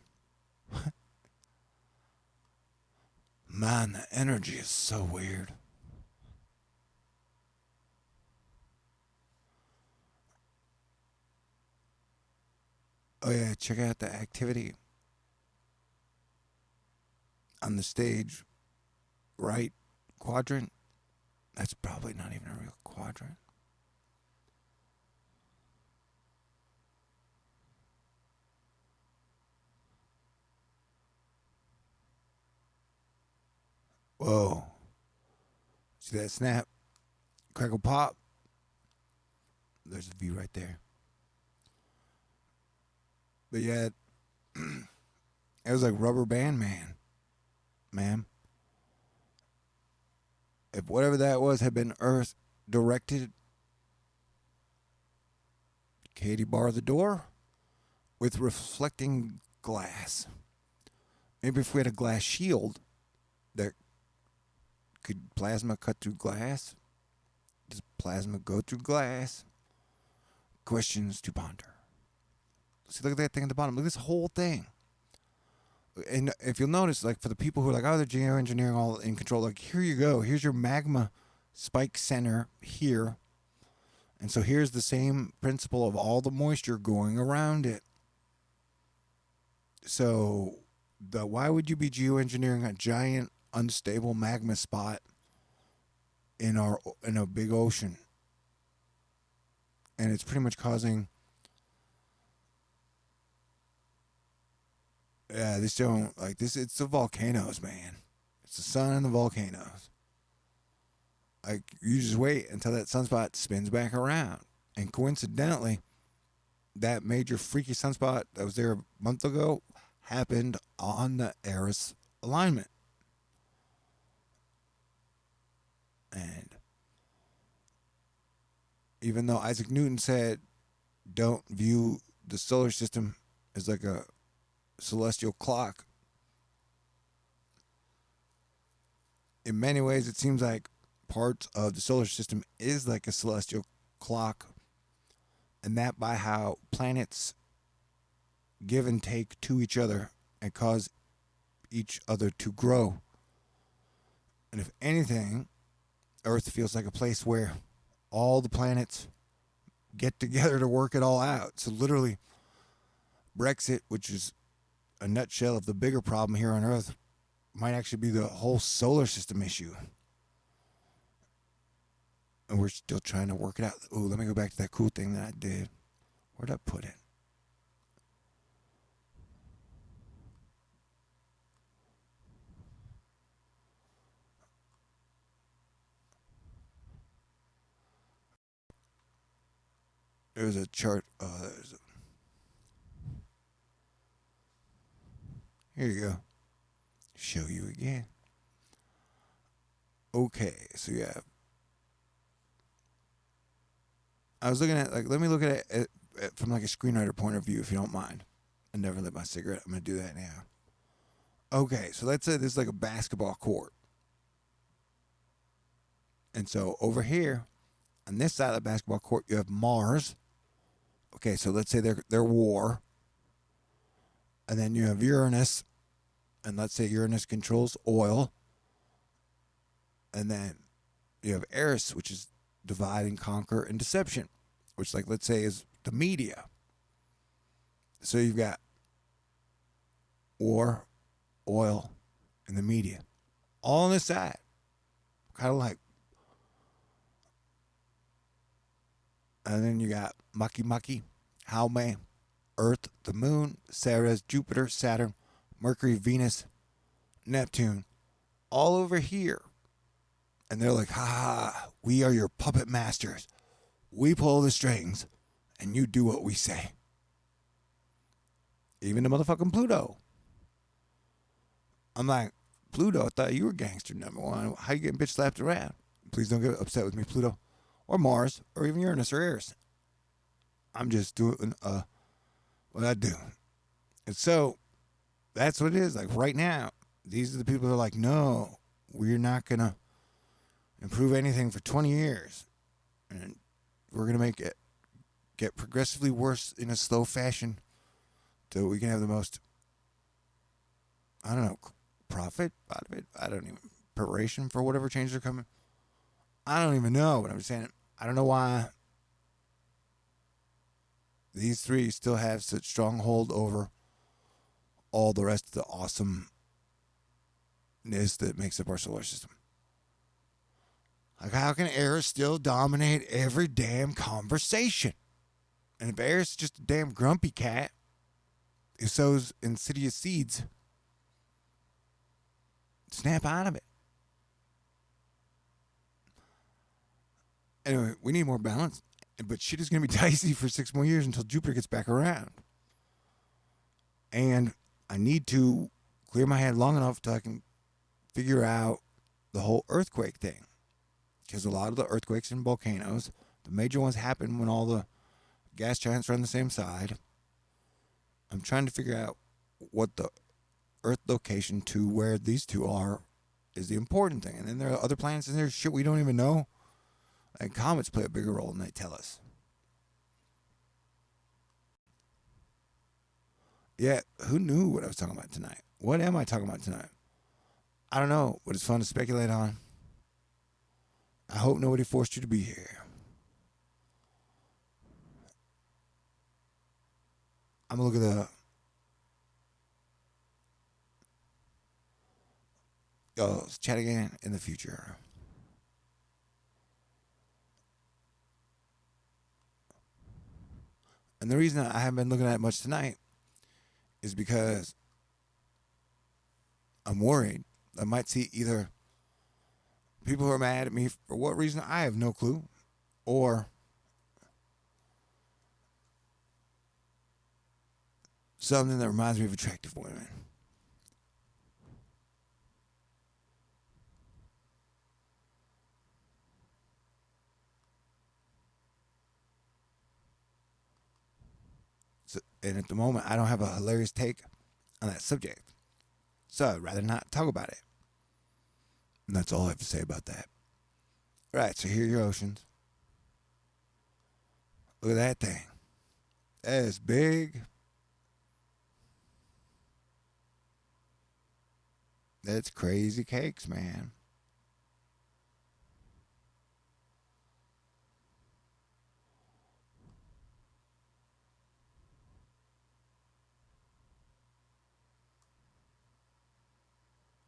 Man, the energy is so weird. Oh yeah, check out the activity on the stage right quadrant. That's probably not even a real quadrant. Whoa. See that snap? Crackle pop? There's a view right there. But yeah, it was like Rubber Band Man, ma'am. If whatever that was had been Earth directed, Katie bar the door with reflecting glass. Maybe if we had a glass shield that could plasma cut through glass? Does plasma go through glass? Questions to ponder. See, look at that thing at the bottom. Look at this whole thing. And if you'll notice, like for the people who are like, oh, they're geoengineering all in control, like here you go. Here's your magma spike center here. And so here's the same principle of all the moisture going around it. So why would you be geoengineering a giant unstable magma spot in a big ocean? And it's pretty much causing, yeah, this don't like this. It's the volcanoes, man. It's the sun and the volcanoes. Like you just wait until that sunspot spins back around, and coincidentally, that major freaky sunspot that was there a month ago happened on the Eris alignment. And even though Isaac Newton said, don't view the solar system as like a celestial clock, in many ways it seems like parts of the solar system is like a celestial clock, and that by how planets give and take to each other and cause each other to grow. And if anything, Earth feels like a place where all the planets get together to work it all out. So literally, Brexit, which is a nutshell of the bigger problem here on Earth, might actually be the whole solar system issue. And we're still trying to work it out. Ooh, let me go back to that cool thing that I did. Where'd I put it? There's a chart. Here you go. Show you again. Okay, so you have. I was looking at, like, let me look at it from like a screenwriter point of view, if you don't mind. I never lit my cigarette. I'm going to do that now. Okay, so let's say this is like a basketball court. And so over here, on this side of the basketball court, you have Mars. Okay, so let's say they're war. And then you have Uranus, and let's say Uranus controls oil. And then you have Eris, which is divide and conquer and deception, which, like, let's say, is the media. So you've got war, oil, and the media, all on this side. Kind of like. And then you got Maki, Haume, Earth, the Moon, Ceres, Jupiter, Saturn, Mercury, Venus, Neptune, all over here. And they're like, ha, we are your puppet masters. We pull the strings, and you do what we say. Even the motherfucking Pluto. I'm like, Pluto, I thought you were gangster number one. How you getting bitch slapped around? Please don't get upset with me, Pluto. Or Mars, or even Uranus or Eris. I'm just doing what I do. And so, that's what it is. Like, right now, these are the people that are like, no, we're not going to improve anything for 20 years. And we're going to make it get progressively worse in a slow fashion so we can have the most, I don't know, profit out of it. I don't even, preparation for whatever changes are coming. I don't even know, but I'm saying, I don't know why these three still have such strong hold over all the rest of the awesomeness that makes up our solar system. Like, how can Eris still dominate every damn conversation? And if Eris is just a damn grumpy cat who sows insidious seeds, snap out of it. Anyway, we need more balance. But shit is going to be dicey for 6 more years until Jupiter gets back around. And I need to clear my head long enough till I can figure out the whole earthquake thing. Because a lot of the earthquakes and volcanoes, the major ones happen when all the gas giants are on the same side. I'm trying to figure out what the Earth location to where these two are is the important thing. And then there are other planets and there's shit we don't even know. And comets play a bigger role than they tell us. Yeah, who knew what I was talking about tonight? What am I talking about tonight? I don't know, but it's fun to speculate on. I hope nobody forced you to be here. I'm going to look at let's chat again in the future. And the reason I haven't been looking at it much tonight is because I'm worried I might see either people who are mad at me for what reason, I have no clue, or something that reminds me of attractive women. So, and at the moment, I don't have a hilarious take on that subject. So I'd rather not talk about it. And that's all I have to say about that. Right, so here are your oceans. Look at that thing. That is big. That's crazy cakes, man.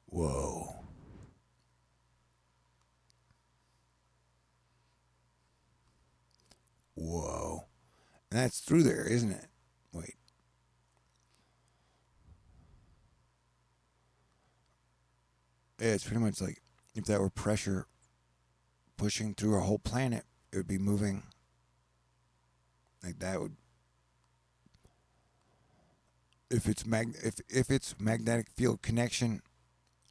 Whoa. Whoa. And that's through there, isn't it? Wait. Yeah, it's pretty much like if that were pressure pushing through a whole planet, it would be moving like that would. If it's magnetic field connection,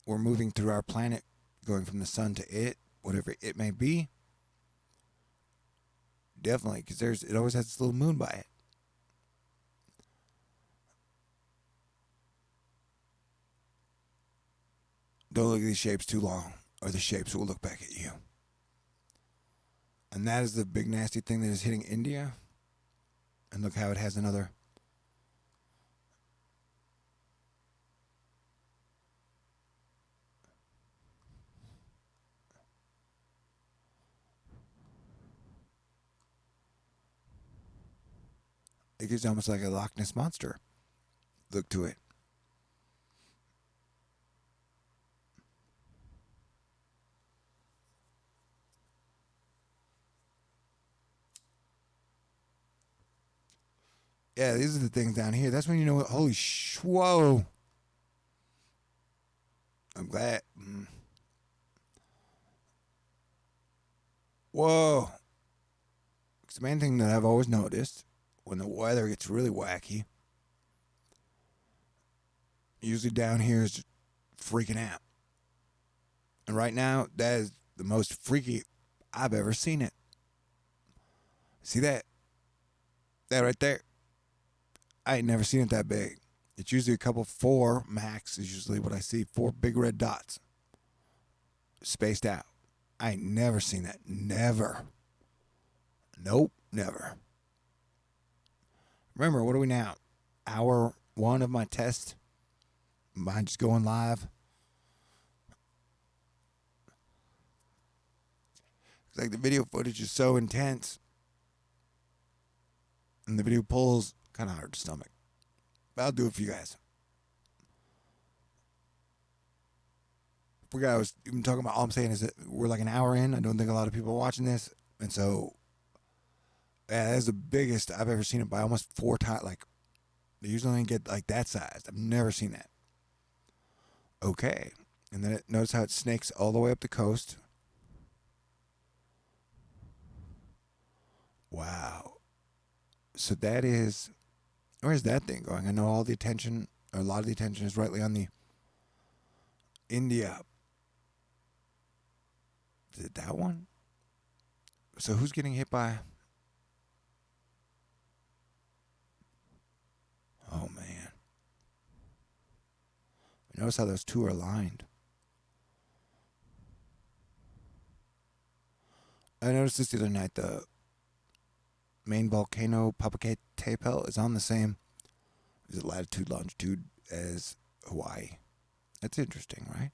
we're moving through our planet, going from the sun to it, whatever it may be. Definitely, because it always has this little moon by it. Don't look at these shapes too long, or the shapes will look back at you. And that is the big nasty thing that is hitting India. And look how it has another It gives almost like a Loch Ness monster look to it. Yeah, these are the things down here. That's when you know what. Holy whoa! I'm glad. Whoa! It's the main thing that I've always noticed when the weather gets really wacky. Usually down here is just freaking out. And right now, that is the most freaky I've ever seen it. See that? That right there. I ain't never seen it that big. It's usually a couple, four max is usually what I see. Four big red dots spaced out. I ain't never seen that. Never. Nope, never. Remember, what are we now? Hour one of my test. Mine just going live. It's like the video footage is so intense. And the video pulls kind of hard to stomach. But I'll do it for you guys. I forgot I was even talking about. All I'm saying is that we're like an hour in. I don't think a lot of people are watching this. And so, yeah, that's the biggest I've ever seen it by almost 4 times. Like, they usually only get like that size. I've never seen that. Okay. And then notice how it snakes all the way up the coast. Wow. So that is, where's that thing going? I know all the attention, or a lot of the attention is rightly on the India. Is it that one? So who's getting hit by? Oh, man. Notice how those two are aligned. I noticed this the other night. The main volcano, Popocatépetl, is on the same is it latitude, longitude as Hawaii. That's interesting, right?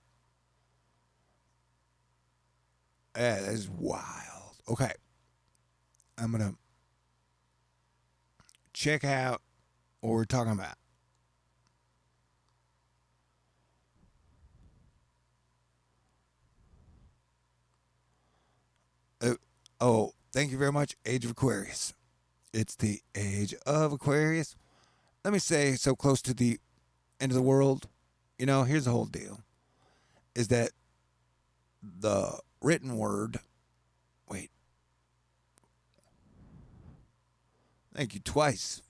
Yeah, that is wild. Okay. I'm going to check out what we're talking about. Oh, thank you very much, Age of Aquarius. It's the Age of Aquarius. Let me say, so close to the end of the world, here's the whole deal. Is that the written word, wait, thank you twice,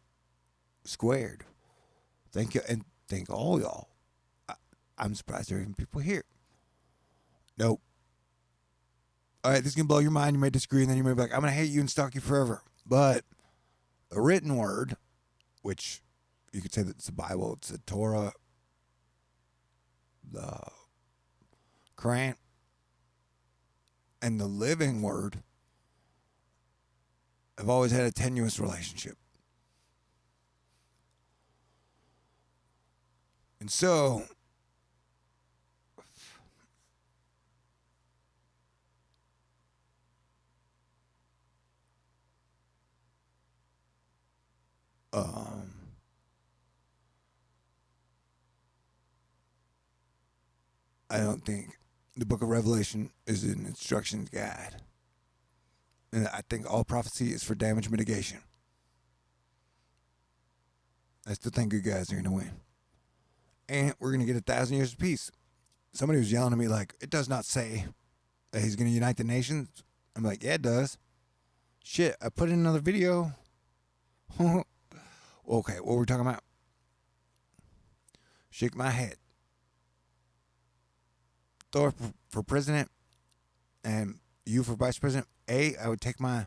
squared. Thank you, and thank all y'all. I'm surprised there are even people here. Nope. All right, this can blow your mind. You may disagree, and then you may be like, I'm going to hate you and stalk you forever. But the written word, which you could say that it's the Bible, it's the Torah, the Quran, and the living word have always had a tenuous relationship. And so, I don't think the book of Revelation is an instructions guide. And I think all prophecy is for damage mitigation. I still think good guys are going to win. And we're going to get 1,000 years of peace. Somebody was yelling at me like, it does not say that he's going to unite the nations. I'm like, yeah, it does. Shit, I put in another video. Okay, what were we talking about? Shake my head. Thor for president and you for vice president. I would take my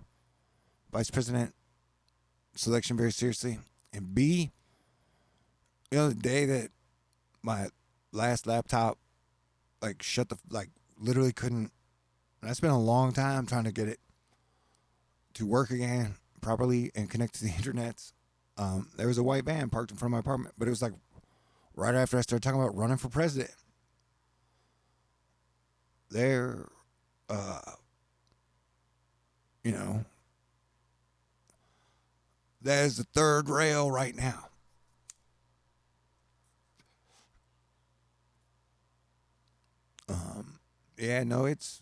vice president selection very seriously. And B, the day that my last laptop literally couldn't, and I spent a long time trying to get it to work again properly and connect to the internet. There was a white van parked in front of my apartment, but it was like right after I started talking about running for president. There, That is the third rail right now. Yeah, no, it's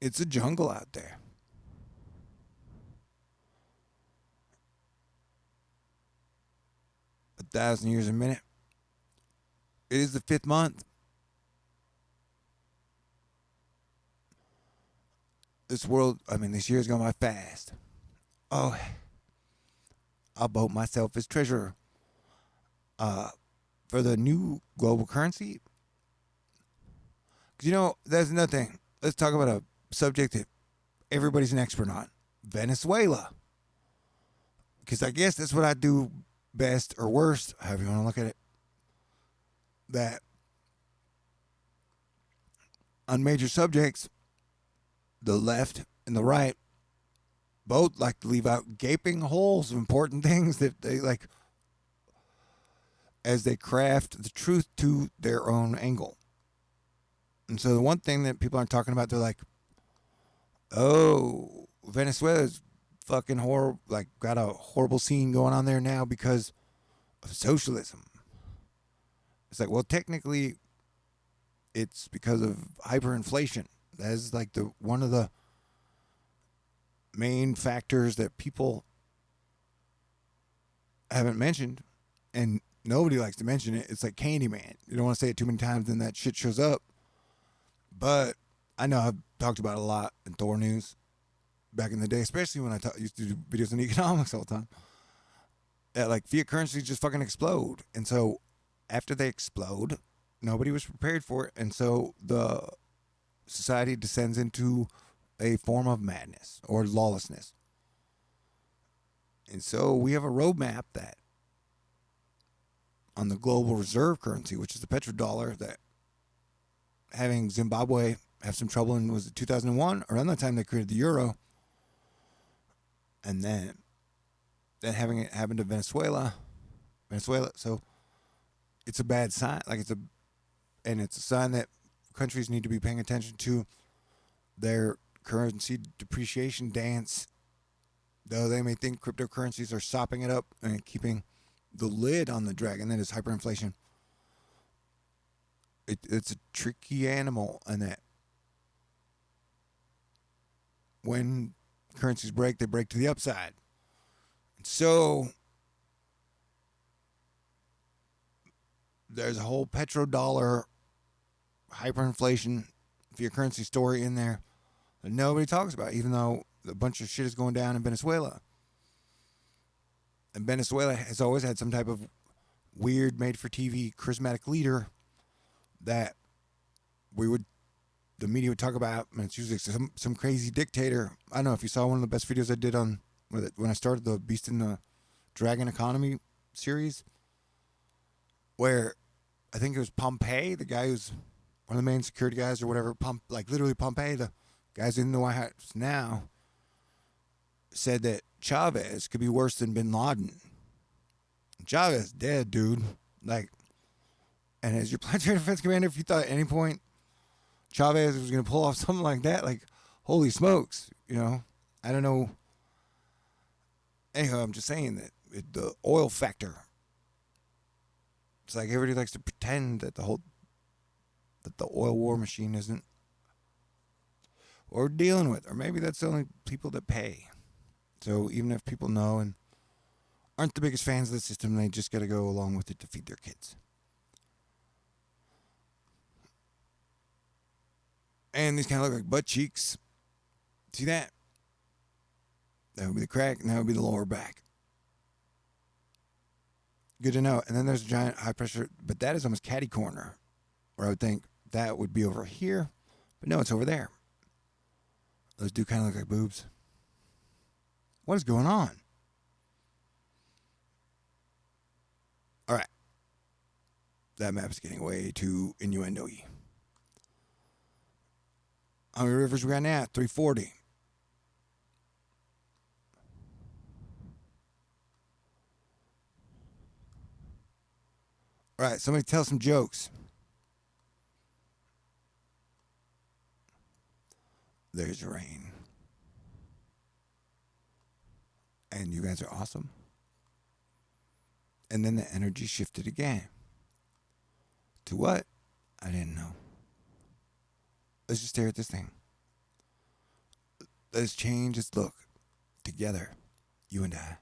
a jungle out there. 1,000 years a minute. It is the fifth month. This world, I mean, this year's gone by fast. Oh, I'll vote myself as treasurer. Uh, for the new global currency. Because, that's another thing. Let's talk about a subject that everybody's an expert on Venezuela. Because I guess that's what I do best or worst, however you want to look at it. That on major subjects, the left and the right both like to leave out gaping holes of important things that they like as they craft the truth to their own angle. And so the one thing that people aren't talking about, they're like, oh, Venezuela's fucking horrible, like got a horrible scene going on there now because of socialism. It's like, well, technically, it's because of hyperinflation. That is like the one of the main factors that people haven't mentioned, and nobody likes to mention it. It's like Candyman. You don't want to say it too many times, then that shit shows up. But I know I've talked about it a lot in Thor News back in the day, especially when I used to do videos on economics all the time. That like fiat currencies just fucking explode, and so after they explode, nobody was prepared for it, and so the society descends into a form of madness or lawlessness. And so we have a roadmap that on the global reserve currency, which is the petrodollar, that having Zimbabwe have some trouble in, was it 2001? Around that time they created the euro. And then having it happen to Venezuela. So it's a bad sign. It's a sign that countries need to be paying attention to their currency depreciation dance. Though they may think cryptocurrencies are sopping it up and keeping the lid on the dragon that is hyperinflation. It's a tricky animal, and that when currencies break, they break to the upside. And so there's a whole petrodollar hyperinflation fiat currency story in there that nobody talks about, even though a bunch of shit is going down in Venezuela. And Venezuela has always had some type of weird, made-for-TV, charismatic leader that the media would talk about, and it's usually some crazy dictator. I don't know if you saw one of the best videos I did on when I started the Beast in the Dragon Economy series, where I think it was Pompey, the guy who's one of the main security guys or whatever, literally Pompey, the guys in the White House now, said that Chavez could be worse than Bin Laden. Chavez dead, dude. Like, and as your planetary defense commander, if you thought at any point Chavez was going to pull off something like that, like, holy smokes, I don't know. Anyhow, I'm just saying that the oil factor. It's like everybody likes to pretend that the oil war machine isn't what we're dealing with, or maybe that's the only people that pay. So even if people know and aren't the biggest fans of the system, they just got to go along with it to feed their kids. And these kind of look like butt cheeks. See that? That would be the crack, and that would be the lower back. Good to know. And then there's a giant high pressure, but that is almost catty corner, where I would think that would be over here, but no, it's over there. Those do kind of look like boobs. What is going on? All right. That map is getting way too innuendo-y. How many rivers we got now? 340. All right, somebody tell some jokes. There's rain. And you guys are awesome. And then the energy shifted again. To what? I didn't know. Let's just stare at this thing. Let's change its look. Together. You and I.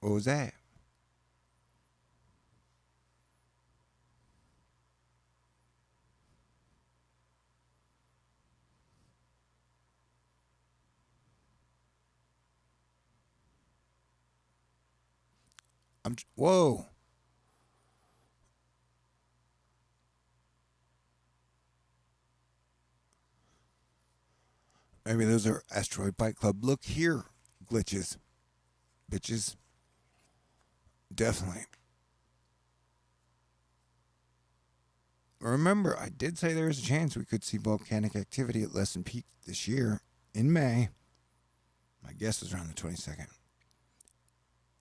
What was that? Whoa. Maybe those are Asteroid Fight Club. Look here, glitches. Bitches. Definitely. Remember, I did say there was a chance we could see volcanic activity at less than peak this year in May. My guess was around the 22nd.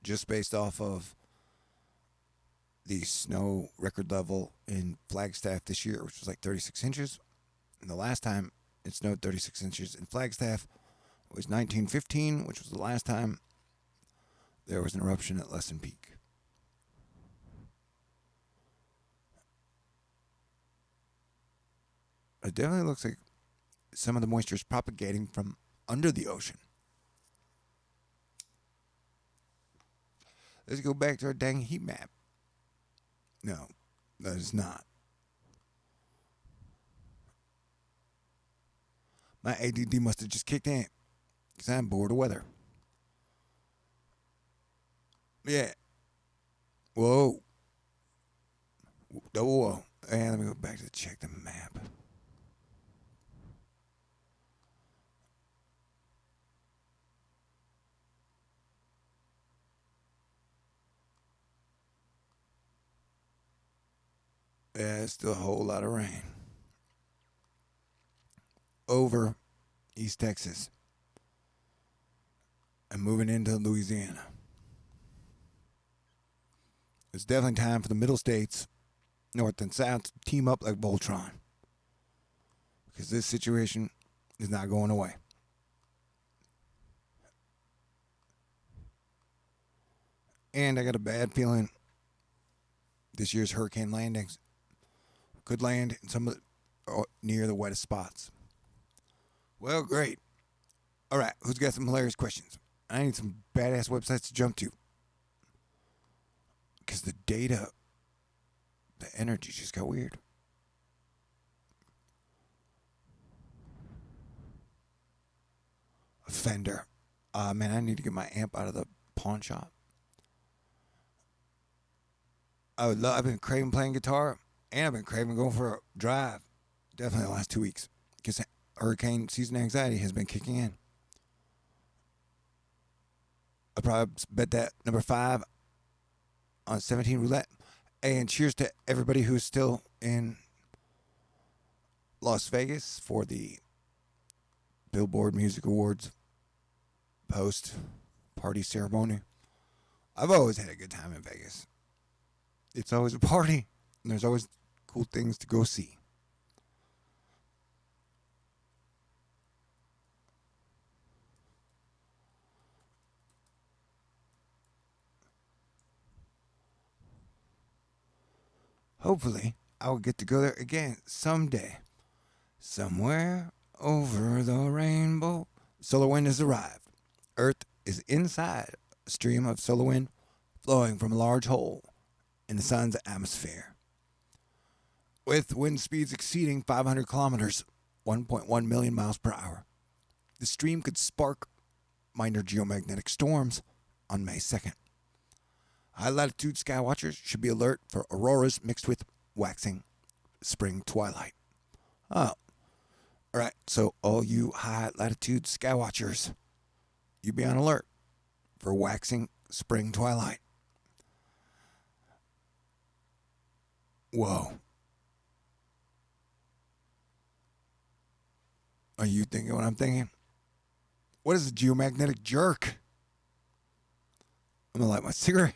Just based off of the snow record level in Flagstaff this year, which was like 36 inches. And the last time it snowed 36 inches in Flagstaff was 1915, which was the last time there was an eruption at less than peak. It definitely looks like some of the moisture is propagating from under the ocean. Let's go back to our dang heat map. No, that is not. My ADD must have just kicked in because I'm bored of weather. Yeah. Whoa. Whoa. And let me go back to check the map. Yeah, it's still a whole lot of rain. Over East Texas and moving into Louisiana. It's definitely time for the middle states, north and south, to team up like Voltron. Because this situation is not going away. And I got a bad feeling this year's hurricane landings could land in some of the, near the wettest spots. Well, great. All right, who's got some hilarious questions? I need some badass websites to jump to. Because the data, the energy just got weird. A Fender. Man, I need to get my amp out of the pawn shop. I've been craving playing guitar, and I've been craving going for a drive. Definitely the last 2 weeks. Because hurricane season anxiety has been kicking in. I probably bet that number 5 on 17 roulette. And cheers to everybody who's still in Las Vegas for the Billboard Music Awards post party ceremony. I've always had a good time in Vegas. It's always a party, and there's always cool things to go see. Hopefully, I'll get to go there again someday. Somewhere over the rainbow. Solar wind has arrived. Earth is inside a stream of solar wind flowing from a large hole in the sun's atmosphere. With wind speeds exceeding 500 kilometers, 1.1 million miles per hour, the stream could spark minor geomagnetic storms on May 2nd. High latitude sky watchers should be alert for auroras mixed with waxing spring twilight. Oh, all right. So all you high latitude sky watchers, you be on alert for waxing spring twilight. Whoa. Are you thinking what I'm thinking? What is a geomagnetic jerk? I'm gonna light my cigarette.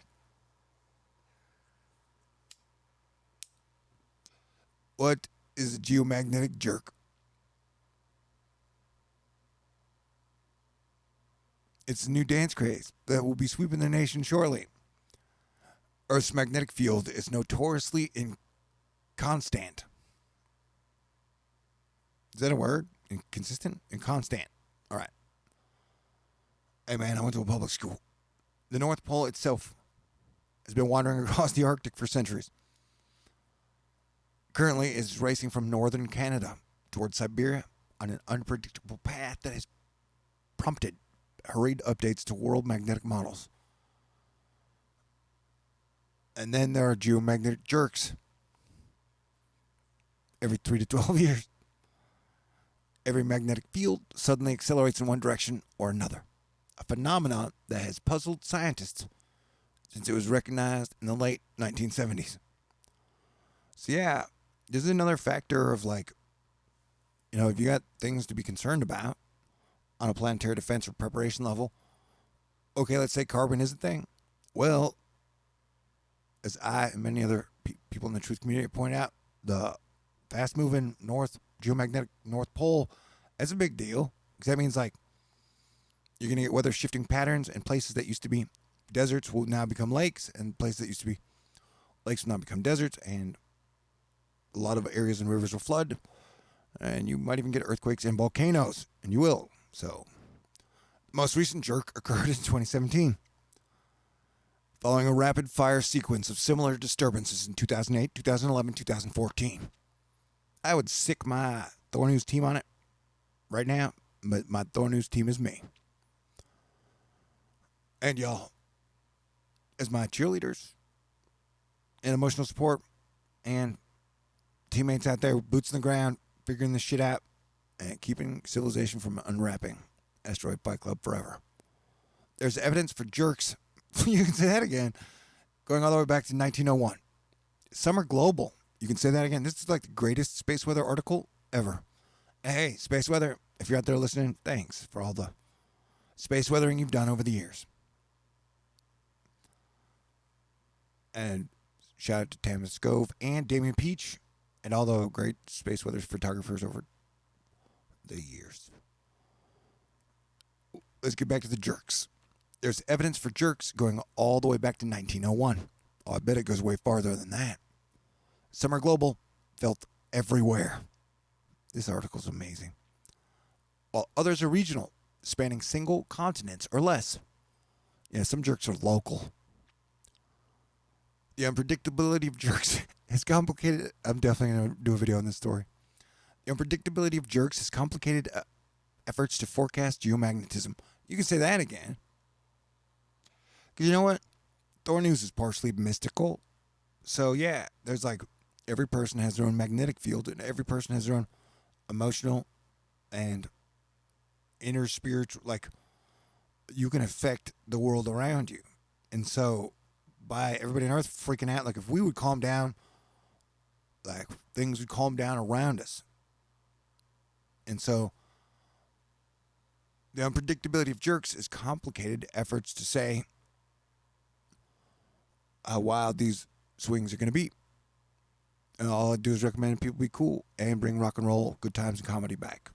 What is a geomagnetic jerk? It's a new dance craze that will be sweeping the nation shortly. Earth's magnetic field is notoriously inconstant. Is that a word? Inconsistent? Inconstant. All right. Hey, man, I went to a public school. The North Pole itself has been wandering across the Arctic for centuries. Currently, it's racing from northern Canada towards Siberia on an unpredictable path that has prompted hurried updates to world magnetic models. And then there are geomagnetic jerks every 3 to 12 years. Every magnetic field suddenly accelerates in one direction or another, a phenomenon that has puzzled scientists since it was recognized in the late 1970s. So yeah, this is another factor of like, if you got things to be concerned about on a planetary defense or preparation level, okay, let's say carbon is a thing. Well, as I and many other people in the truth community point out, the fast-moving geomagnetic North Pole, that's a big deal. Because that means, like, you're going to get weather shifting patterns, and places that used to be deserts will now become lakes, and places that used to be lakes will now become deserts, and a lot of areas and rivers will flood, and you might even get earthquakes and volcanoes, and you will. So, the most recent jerk occurred in 2017. Following a rapid-fire sequence of similar disturbances in 2008, 2011, 2014. I would sick my Thor News team on it right now, but my Thor News team is me. And y'all, as my cheerleaders and emotional support and teammates out there with boots on the ground, figuring this shit out and keeping civilization from unwrapping Asteroid Fight Club forever. There's evidence for jerks. You can say that again. Going all the way back to 1901. Summer Global. You can say that again. This is like the greatest space weather article ever. Hey, space weather, if you're out there listening, thanks for all the space weathering you've done over the years. And shout out to Tammy Scove and Damian Peach and all the great space weather photographers over the years. Let's get back to the jerks. There's evidence for jerks going all the way back to 1901. Oh, I bet it goes way farther than that. Summer Global felt everywhere. This article's amazing. While others are regional, spanning single continents or less. Yeah, some jerks are local. The unpredictability of jerks is complicated. I'm definitely going to do a video on this story. The unpredictability of jerks has complicated efforts to forecast geomagnetism. You can say that again. Because you know what? Thor News is partially mystical. So yeah, there's like every person has their own magnetic field and every person has their own emotional and inner spiritual, like you can affect the world around you. And so by everybody on Earth freaking out, like if we would calm down, like things would calm down around us. And so the unpredictability of jerks is complicated efforts to say how wild these swings are going to be. And all I do is recommend people be cool and bring rock and roll, good times, and comedy back.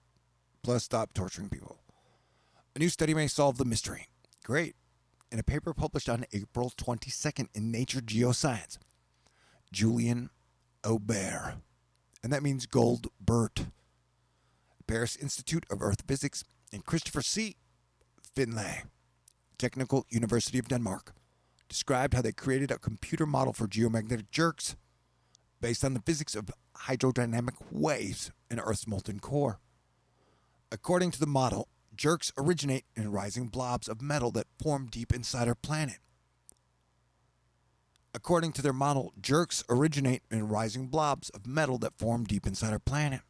Plus, stop torturing people. A new study may solve the mystery. Great. In a paper published on April 22nd in Nature Geoscience, Julian Aubert, and that means Goldbert, Paris Institute of Earth Physics, and Christopher C. Finlay, Technical University of Denmark, described how they created a computer model for geomagnetic jerks based on the physics of hydrodynamic waves in Earth's molten core. According to the model, jerks originate in rising blobs of metal that form deep inside our planet. According to their model, jerks originate in rising blobs of metal that form deep inside our planet.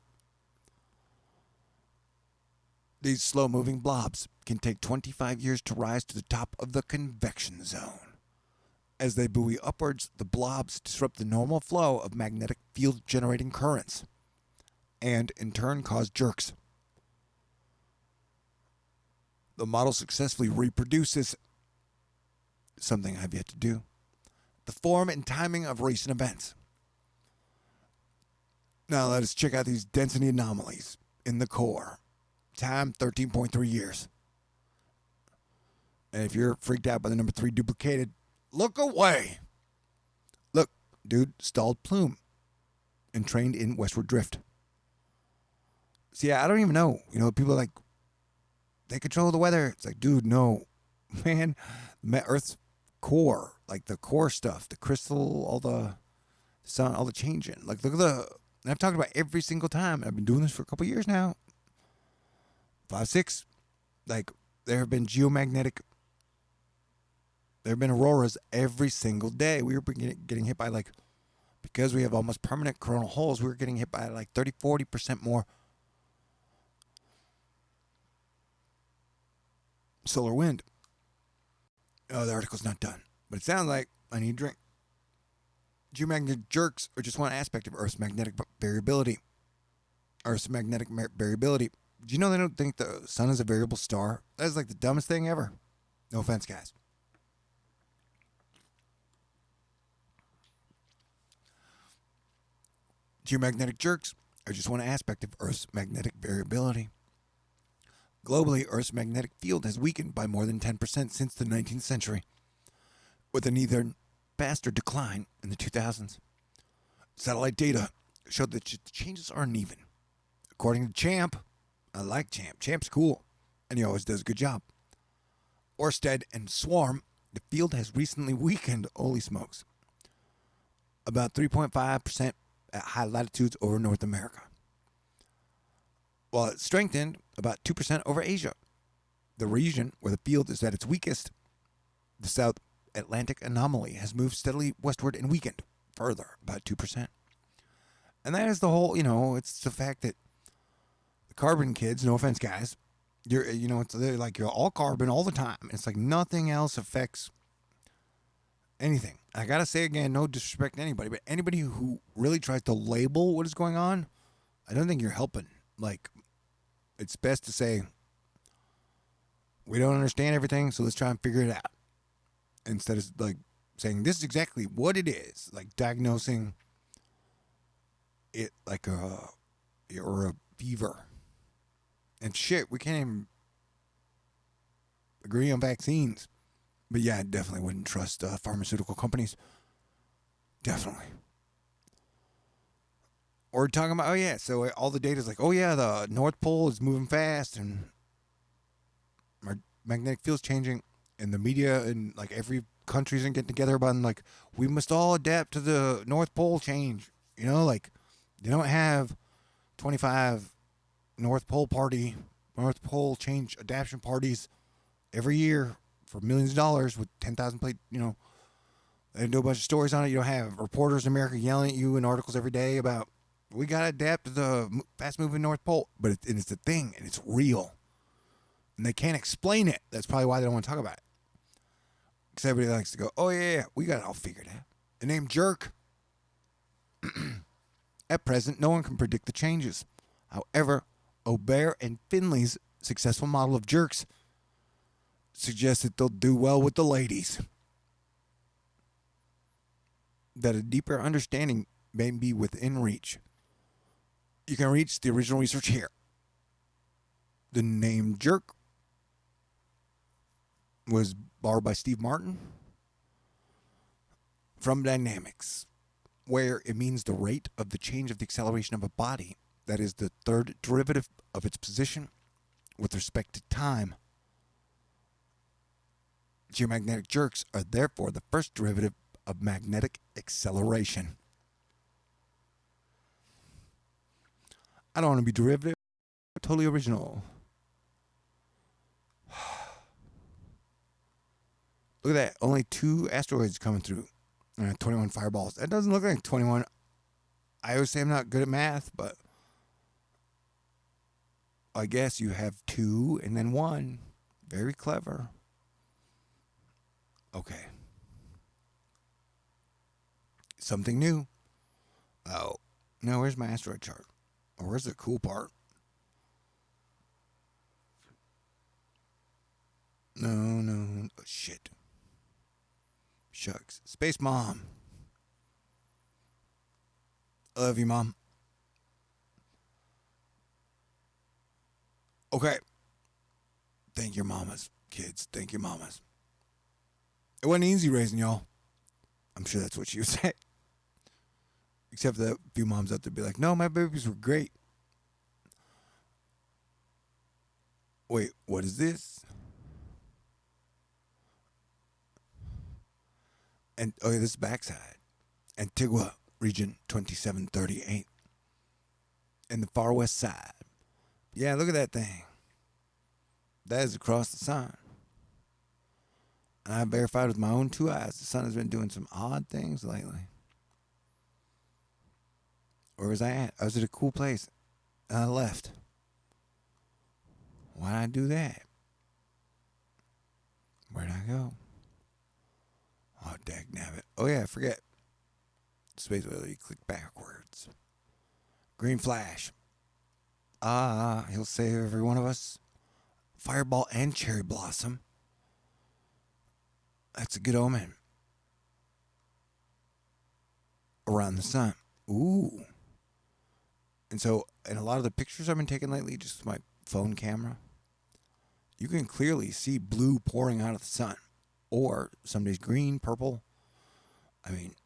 These slow-moving blobs can take 25 years to rise to the top of the convection zone. As they buoy upwards, the blobs disrupt the normal flow of magnetic field-generating currents, and in turn cause jerks. The model successfully reproduces something I've yet to do. The form and timing of recent events. Now let us check out these density anomalies in the core. Time 13.3 years. And if you're freaked out by the number 3 duplicated, look away. Look, dude, stalled plume and trained in westward drift. See, I don't even know. You know, people are like, they control the weather. It's like, dude, no. Man, Earth's core, like the core stuff, the crystal, all the sun, all the changing. Like, look at and I've talked about every single time. I've been doing this for a couple years now. 5, 6. Like, there have been geomagnetic, there have been auroras every single day. We were getting hit by, like, because we have almost permanent coronal holes, we were getting hit by like 30, 40% more solar wind. Oh, the article's not done. But it sounds like I need a drink. Geomagnetic jerks are just one aspect of Earth's magnetic variability. Earth's magnetic variability. Do you know they don't think the sun is a variable star? That is like the dumbest thing ever. No offense, guys. Geomagnetic jerks are just one aspect of Earth's magnetic variability. Globally, Earth's magnetic field has weakened by more than 10% since the 19th century, with an even faster decline in the 2000s. Satellite data showed that the changes are uneven. According to Champ, I like Champ. Champ's cool, and he always does a good job. Orsted and Swarm, the field has recently weakened, holy smokes, about 3.5% at high latitudes over North America, while it strengthened about 2% over Asia. The region where the field is at its weakest, the South Atlantic anomaly, has moved steadily westward and weakened further, about 2%. And that is the whole, it's the fact that the carbon kids, no offense, guys, they're like you're all carbon all the time. It's like nothing else affects anything. I gotta say again, no disrespect to anybody, but anybody who really tries to label what is going on, I don't think you're helping. Like, it's best to say, we don't understand everything, so let's try and figure it out. Instead of like saying this is exactly what it is, like diagnosing it like a fever. And shit, we can't even agree on vaccines. But yeah, I definitely wouldn't trust pharmaceutical companies. Definitely. Or talking about, so all the data is like, the North Pole is moving fast and our magnetic field's changing. And the media and like every country's getting together about like, we must all adapt to the North Pole change. Like they don't have 25 North Pole change adaptation parties every year for millions of dollars with 10,000 plate, they do a bunch of stories on it. You don't have reporters in America yelling at you in articles every day about, we got to adapt to the fast moving North Pole. But it's a thing and it's real. And they can't explain it. That's probably why they don't want to talk about it. Because everybody likes to go, we got it all figured out. The name Jerk. At present, no one can predict the changes. However, O'Bear and Finley's successful model of jerks suggests that they'll do well with the ladies. That a deeper understanding may be within reach. You can reach the original research here. The name Jerk was borrowed by Steve Martin from dynamics, where it means the rate of the change of the acceleration of a body, that is the third derivative of its position with respect to time. Geomagnetic jerks are therefore the first derivative of magnetic acceleration. I don't want to be derivative, totally original. Look at that. Only 2 asteroids coming through. 21 fireballs. That doesn't look like 21. I always say I'm not good at math, but I guess you have 2 and then 1. Very clever. Okay. Something new. Oh. No, where's my asteroid chart? Or where's the cool part? No. Oh, shit. Shucks. Space Mom. I love you, Mom. Okay. Thank your mamas, kids. Thank your mamas. It wasn't easy raising y'all. I'm sure that's what she would say. Except for that few moms out there be like, no, my babies were great. Wait, what is this? And oh yeah, this is backside. Antigua region 2738. In the far west side. Yeah, look at that thing. That is across the sun. And I verified with my own two eyes the sun has been doing some odd things lately. Where was I at? I was at a cool place. And I left. Why'd I do that? Where'd I go? Oh, dagnabbit. Oh, yeah, I forget. Space Whale, you click backwards. Green flash. He'll save every one of us. Fireball and cherry blossom. That's a good omen. Around the sun. Ooh. And so, in a lot of the pictures I've been taking lately, just with my phone camera, you can clearly see blue pouring out of the sun. Or some days green, purple. I mean,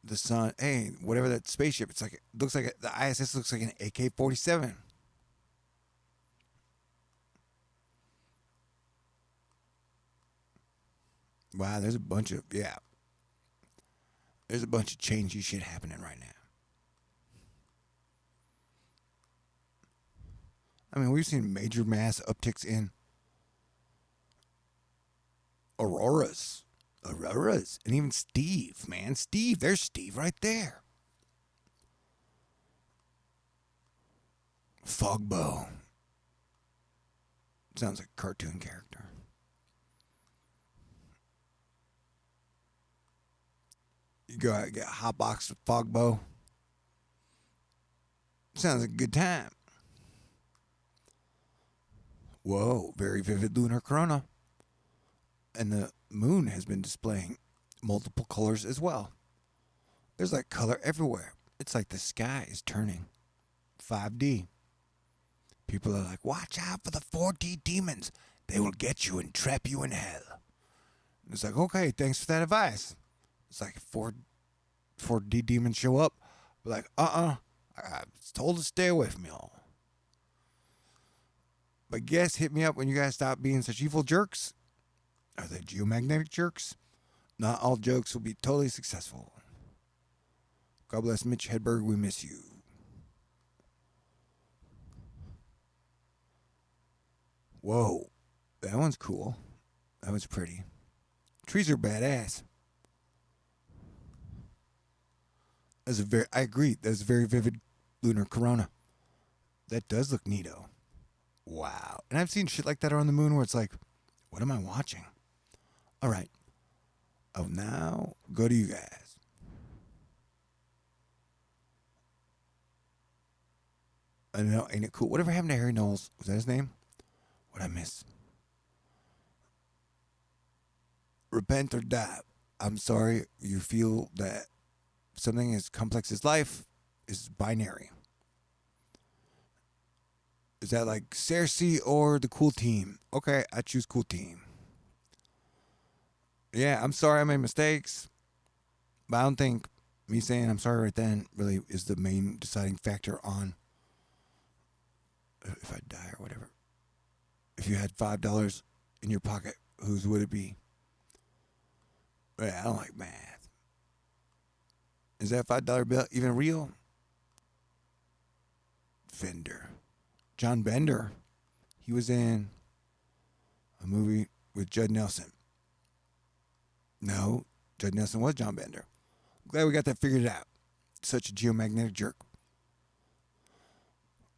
the sun, hey, whatever that spaceship, it's like, it looks like, the ISS looks like an AK-47. Wow, there's a bunch of, yeah. There's a bunch of changey shit happening right now. I mean, we've seen major mass upticks in auroras, and even Steve, man. Steve, there's Steve right there. Fogbow. Sounds like a cartoon character. You go out and get a hot box with Fogbow. Sounds like a good time. Whoa, very vivid lunar corona. And the moon has been displaying multiple colors as well. There's like color everywhere. It's like the sky is turning 5D. People are like, watch out for the 4D demons. They will get you and trap you in hell. And it's like, okay, thanks for that advice. It's like 4D demons show up. We're like, I was told to stay away from y'all. But guess, hit me up when you guys stop being such evil jerks. Are they geomagnetic jerks? Not all jokes will be totally successful. God bless Mitch Hedberg. We miss you. Whoa. That one's cool. That was pretty. Trees are badass. I agree. That's a very vivid lunar corona. That does look neato. Wow. And I've seen shit like that around the moon where it's like, what am I watching? All right. Oh, now go to you guys. I don't know. Ain't it cool? Whatever happened to Harry Knowles? Was that his name? What'd I miss? Repent or die. I'm sorry you feel that something as complex as life is binary. Is that like Cersei or the cool team? Okay, I choose cool team. Yeah, I'm sorry I made mistakes. But I don't think me saying I'm sorry right then really is the main deciding factor on if I die or whatever. If you had $5 in your pocket, whose would it be? Yeah, I don't like math. Is that $5 bill even real? Fender. John Bender. He was in a movie with Judd Nelson. No, Judd Nelson was John Bender. Glad we got that figured out. Such a geomagnetic jerk.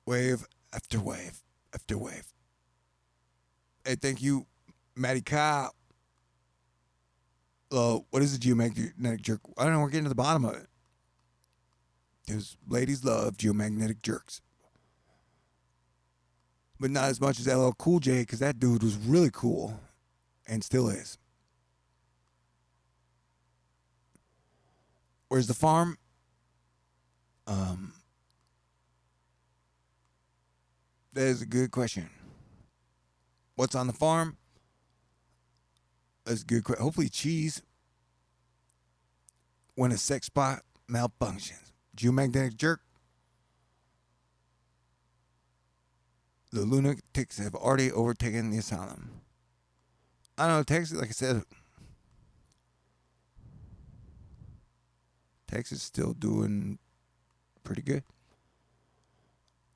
Wave after wave after wave. Hey, thank you, Matty Kyle. What is a geomagnetic jerk? I don't know. We're getting to the bottom of it. Because ladies love geomagnetic jerks. But not as much as LL Cool J, because that dude was really cool. And still is. Where's the farm? That is a good question. What's on the farm? That's a good question. Hopefully cheese. When a sex spot malfunctions. Geomagnetic jerk. The lunatics have already overtaken the asylum. I don't know, Texas, like I said, Texas is still doing pretty good.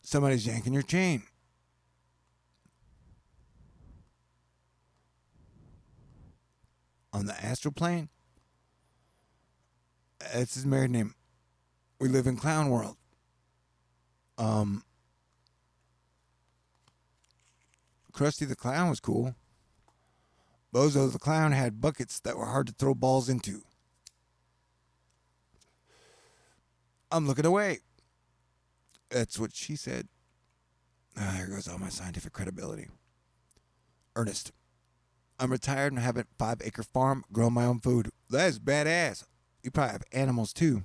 Somebody's yanking your chain. On the astral plane? That's his married name. We live in clown world. Um, Krusty the Clown was cool. Bozo the Clown had buckets that were hard to throw balls into. I'm looking away. That's what she said. There goes all my scientific credibility. Ernest. I'm retired and have a 5-acre farm, growing my own food. That is badass. You probably have animals too.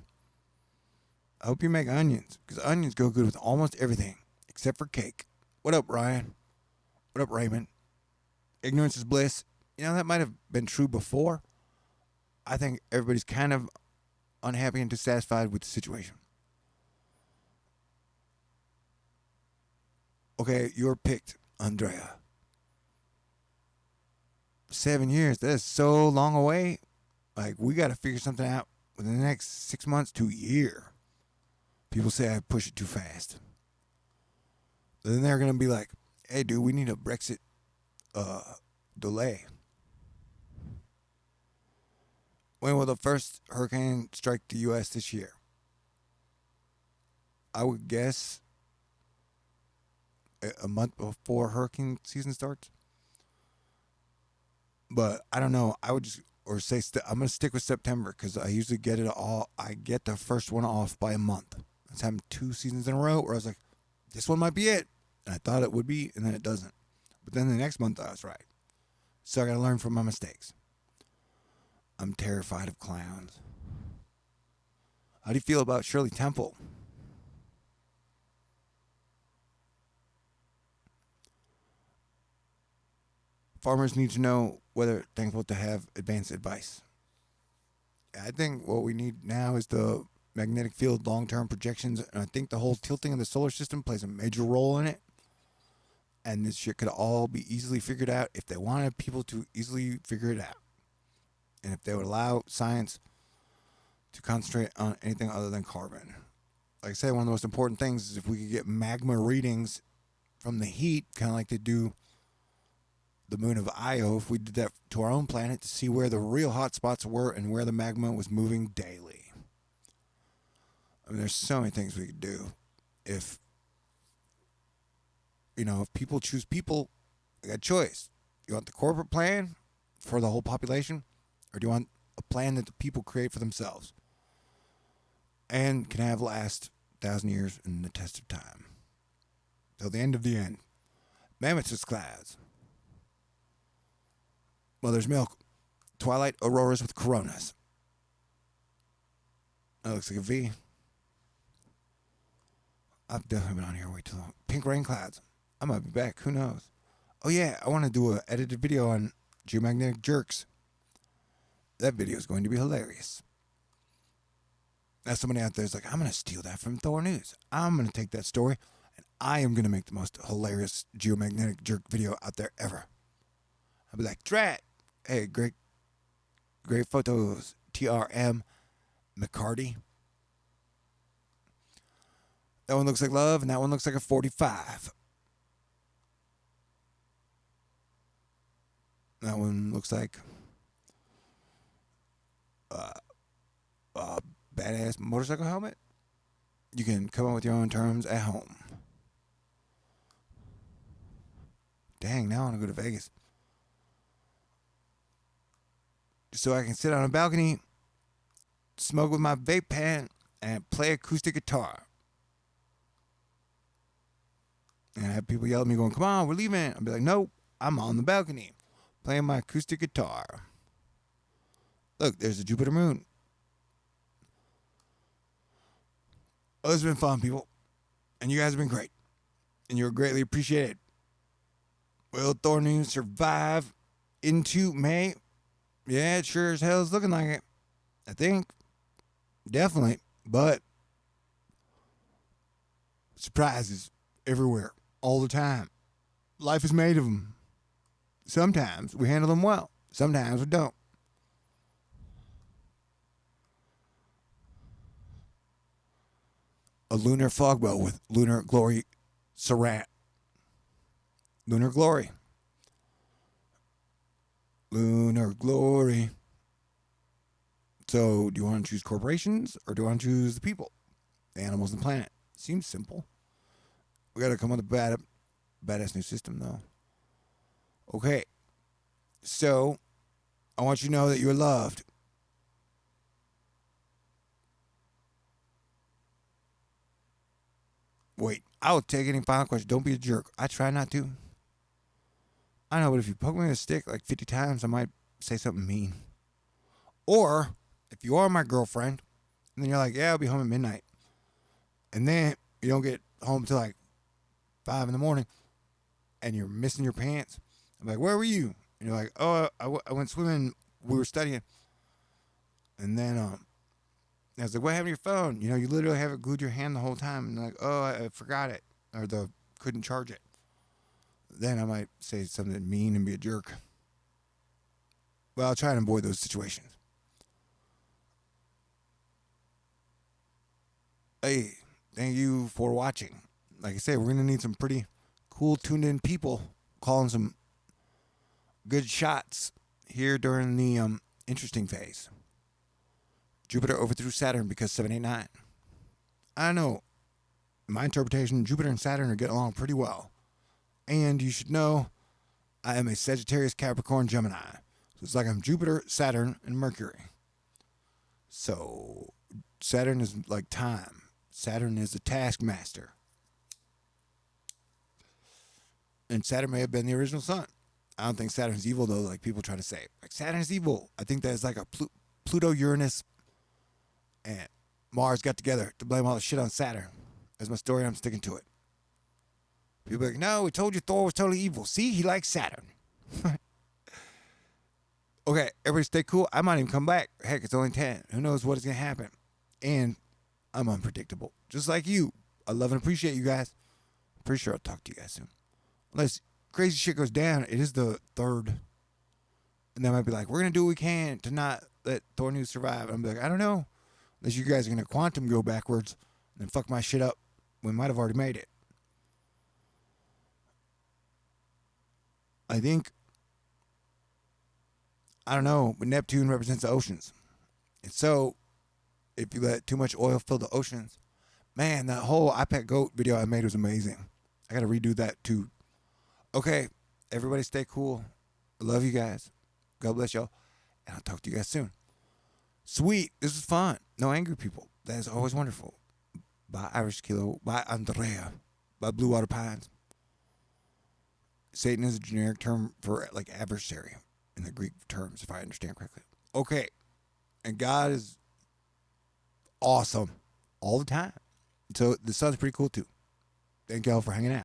I hope you make onions, because onions go good with almost everything, except for cake. What up, Ryan? What up, Raymond? Ignorance is bliss. You know, that might have been true before. I think everybody's kind of unhappy and dissatisfied with the situation. Okay, you're picked, Andrea. 7 years, that is so long away. Like, we got to figure something out within the next 6 months to a year. People say I push it too fast. Then they're going to be like, hey, dude, we need a Brexit delay. When will the first hurricane strike the U.S. this year? I would guess a month before hurricane season starts. But I don't know. I would just, or say, I'm going to stick with September because I usually get it all. I get the first one off by a month. It's happened 2 seasons in a row where I was like, this one might be it. And I thought it would be, and then it doesn't. But then the next month I was right. So I got to learn from my mistakes. I'm terrified of clowns. How do you feel about Shirley Temple? Farmers need to know whether it's thankful to have advanced advice. I think what we need now is the magnetic field long-term projections, and I think the whole tilting of the solar system plays a major role in it. And this shit could all be easily figured out if they wanted people to easily figure it out. And if they would allow science to concentrate on anything other than carbon. Like I said, one of the most important things is if we could get magma readings from the heat, kind of like they do the moon of Io, if we did that to our own planet to see where the real hot spots were and where the magma was moving daily. I mean, there's so many things we could do. If people choose people, they got a choice. You want the corporate plan for the whole population, or do you want a plan that the people create for themselves and can have last 1,000 years in the test of time till the end of the end? Mammoth's clouds. Mother's milk. Twilight auroras with coronas. That looks like a V. I've definitely been on here way too long. Pink rain clouds. I might be back. Who knows? Oh, yeah. I want to do an edited video on geomagnetic jerks. That video is going to be hilarious. Now, somebody out there is like, I'm going to steal that from Thor News. I'm going to take that story, and I am going to make the most hilarious geomagnetic jerk video out there ever. I'll be like, Drat. Hey, great photos. TRM McCarty. That one looks like love, and that one looks like a 45. That one looks like a badass motorcycle helmet. You can come up with your own terms at home. Dang, now I want to go to Vegas. So I can sit on a balcony, smoke with my vape pen, and play acoustic guitar. And I have people yell at me going, come on, we're leaving. I'll be like, nope, I'm on the balcony playing my acoustic guitar. Look, there's the Jupiter moon. Oh, it's been fun, people. And you guys have been great. and you're greatly appreciated. Will Thor News survive into May? Yeah, it sure as hell is looking like it. I think. Definitely. But surprises everywhere, all the time. Life is made of them. Sometimes we handle them well, sometimes we don't. A lunar fog belt with lunar glory surround. Lunar glory. Lunar glory. So, do you want to choose corporations or do you want to choose the people, the animals, and the planet? Seems simple. We got to come up with a badass new system, though. Okay. So, I want you to know that you're loved. Wait, I'll take any final question. Don't be a jerk. I try not to. I know, but if you poke me with a stick like 50 times, I might say something mean. Or, if you are my girlfriend, and then you're like, yeah, I'll be home at midnight. And then you don't get home till like 5 in the morning, and you're missing your pants. I'm like, where were you? And you're like, oh, I went swimming. We were studying. And then I was like, what happened to your phone? You know, you literally have it glued to your hand the whole time. And like, oh, I forgot it. Or couldn't charge it. Then I might say something mean and be a jerk. Well, I'll try and avoid those situations. Hey, thank you for watching. Like I said, we're going to need some pretty cool, tuned in people calling some good shots here during the interesting phase. Jupiter overthrew Saturn because 789. I don't know. In my interpretation, Jupiter and Saturn are getting along pretty well. And you should know, I am a Sagittarius, Capricorn, Gemini. So it's like I'm Jupiter, Saturn, and Mercury. So Saturn is like time. Saturn is the taskmaster. And Saturn may have been the original sun. I don't think Saturn's evil, though, like people try to say. Like, Saturn's evil. I think that's like a Pluto, Uranus, and Mars got together to blame all the shit on Saturn. That's my story, I'm sticking to it. People are like, no, we told you Thor was totally evil. See, he likes Saturn. Okay, everybody stay cool. I might even come back. Heck, it's only 10. Who knows what is going to happen? And I'm unpredictable. Just like you. I love and appreciate you guys. I'm pretty sure I'll talk to you guys soon. Unless crazy shit goes down, it is the 3rd. And they might be like, we're going to do what we can to not let Thor News survive. And I'm like, I don't know. Unless you guys are going to quantum go backwards and then fuck my shit up. We might have already made it. I think, I don't know, but Neptune represents the oceans. And so, if you let too much oil fill the oceans, man, that whole iPad Goat video I made was amazing. I got to redo that too. Okay, everybody stay cool. I love you guys. God bless y'all. And I'll talk to you guys soon. Sweet. This was fun. No angry people. That is always wonderful. By Irish Kilo. By Andrea. By Blue Water Pines. Satan is a generic term for like adversary in the Greek terms, if I understand correctly. Okay. And God is awesome all the time. So the sun's pretty cool too. Thank y'all for hanging out.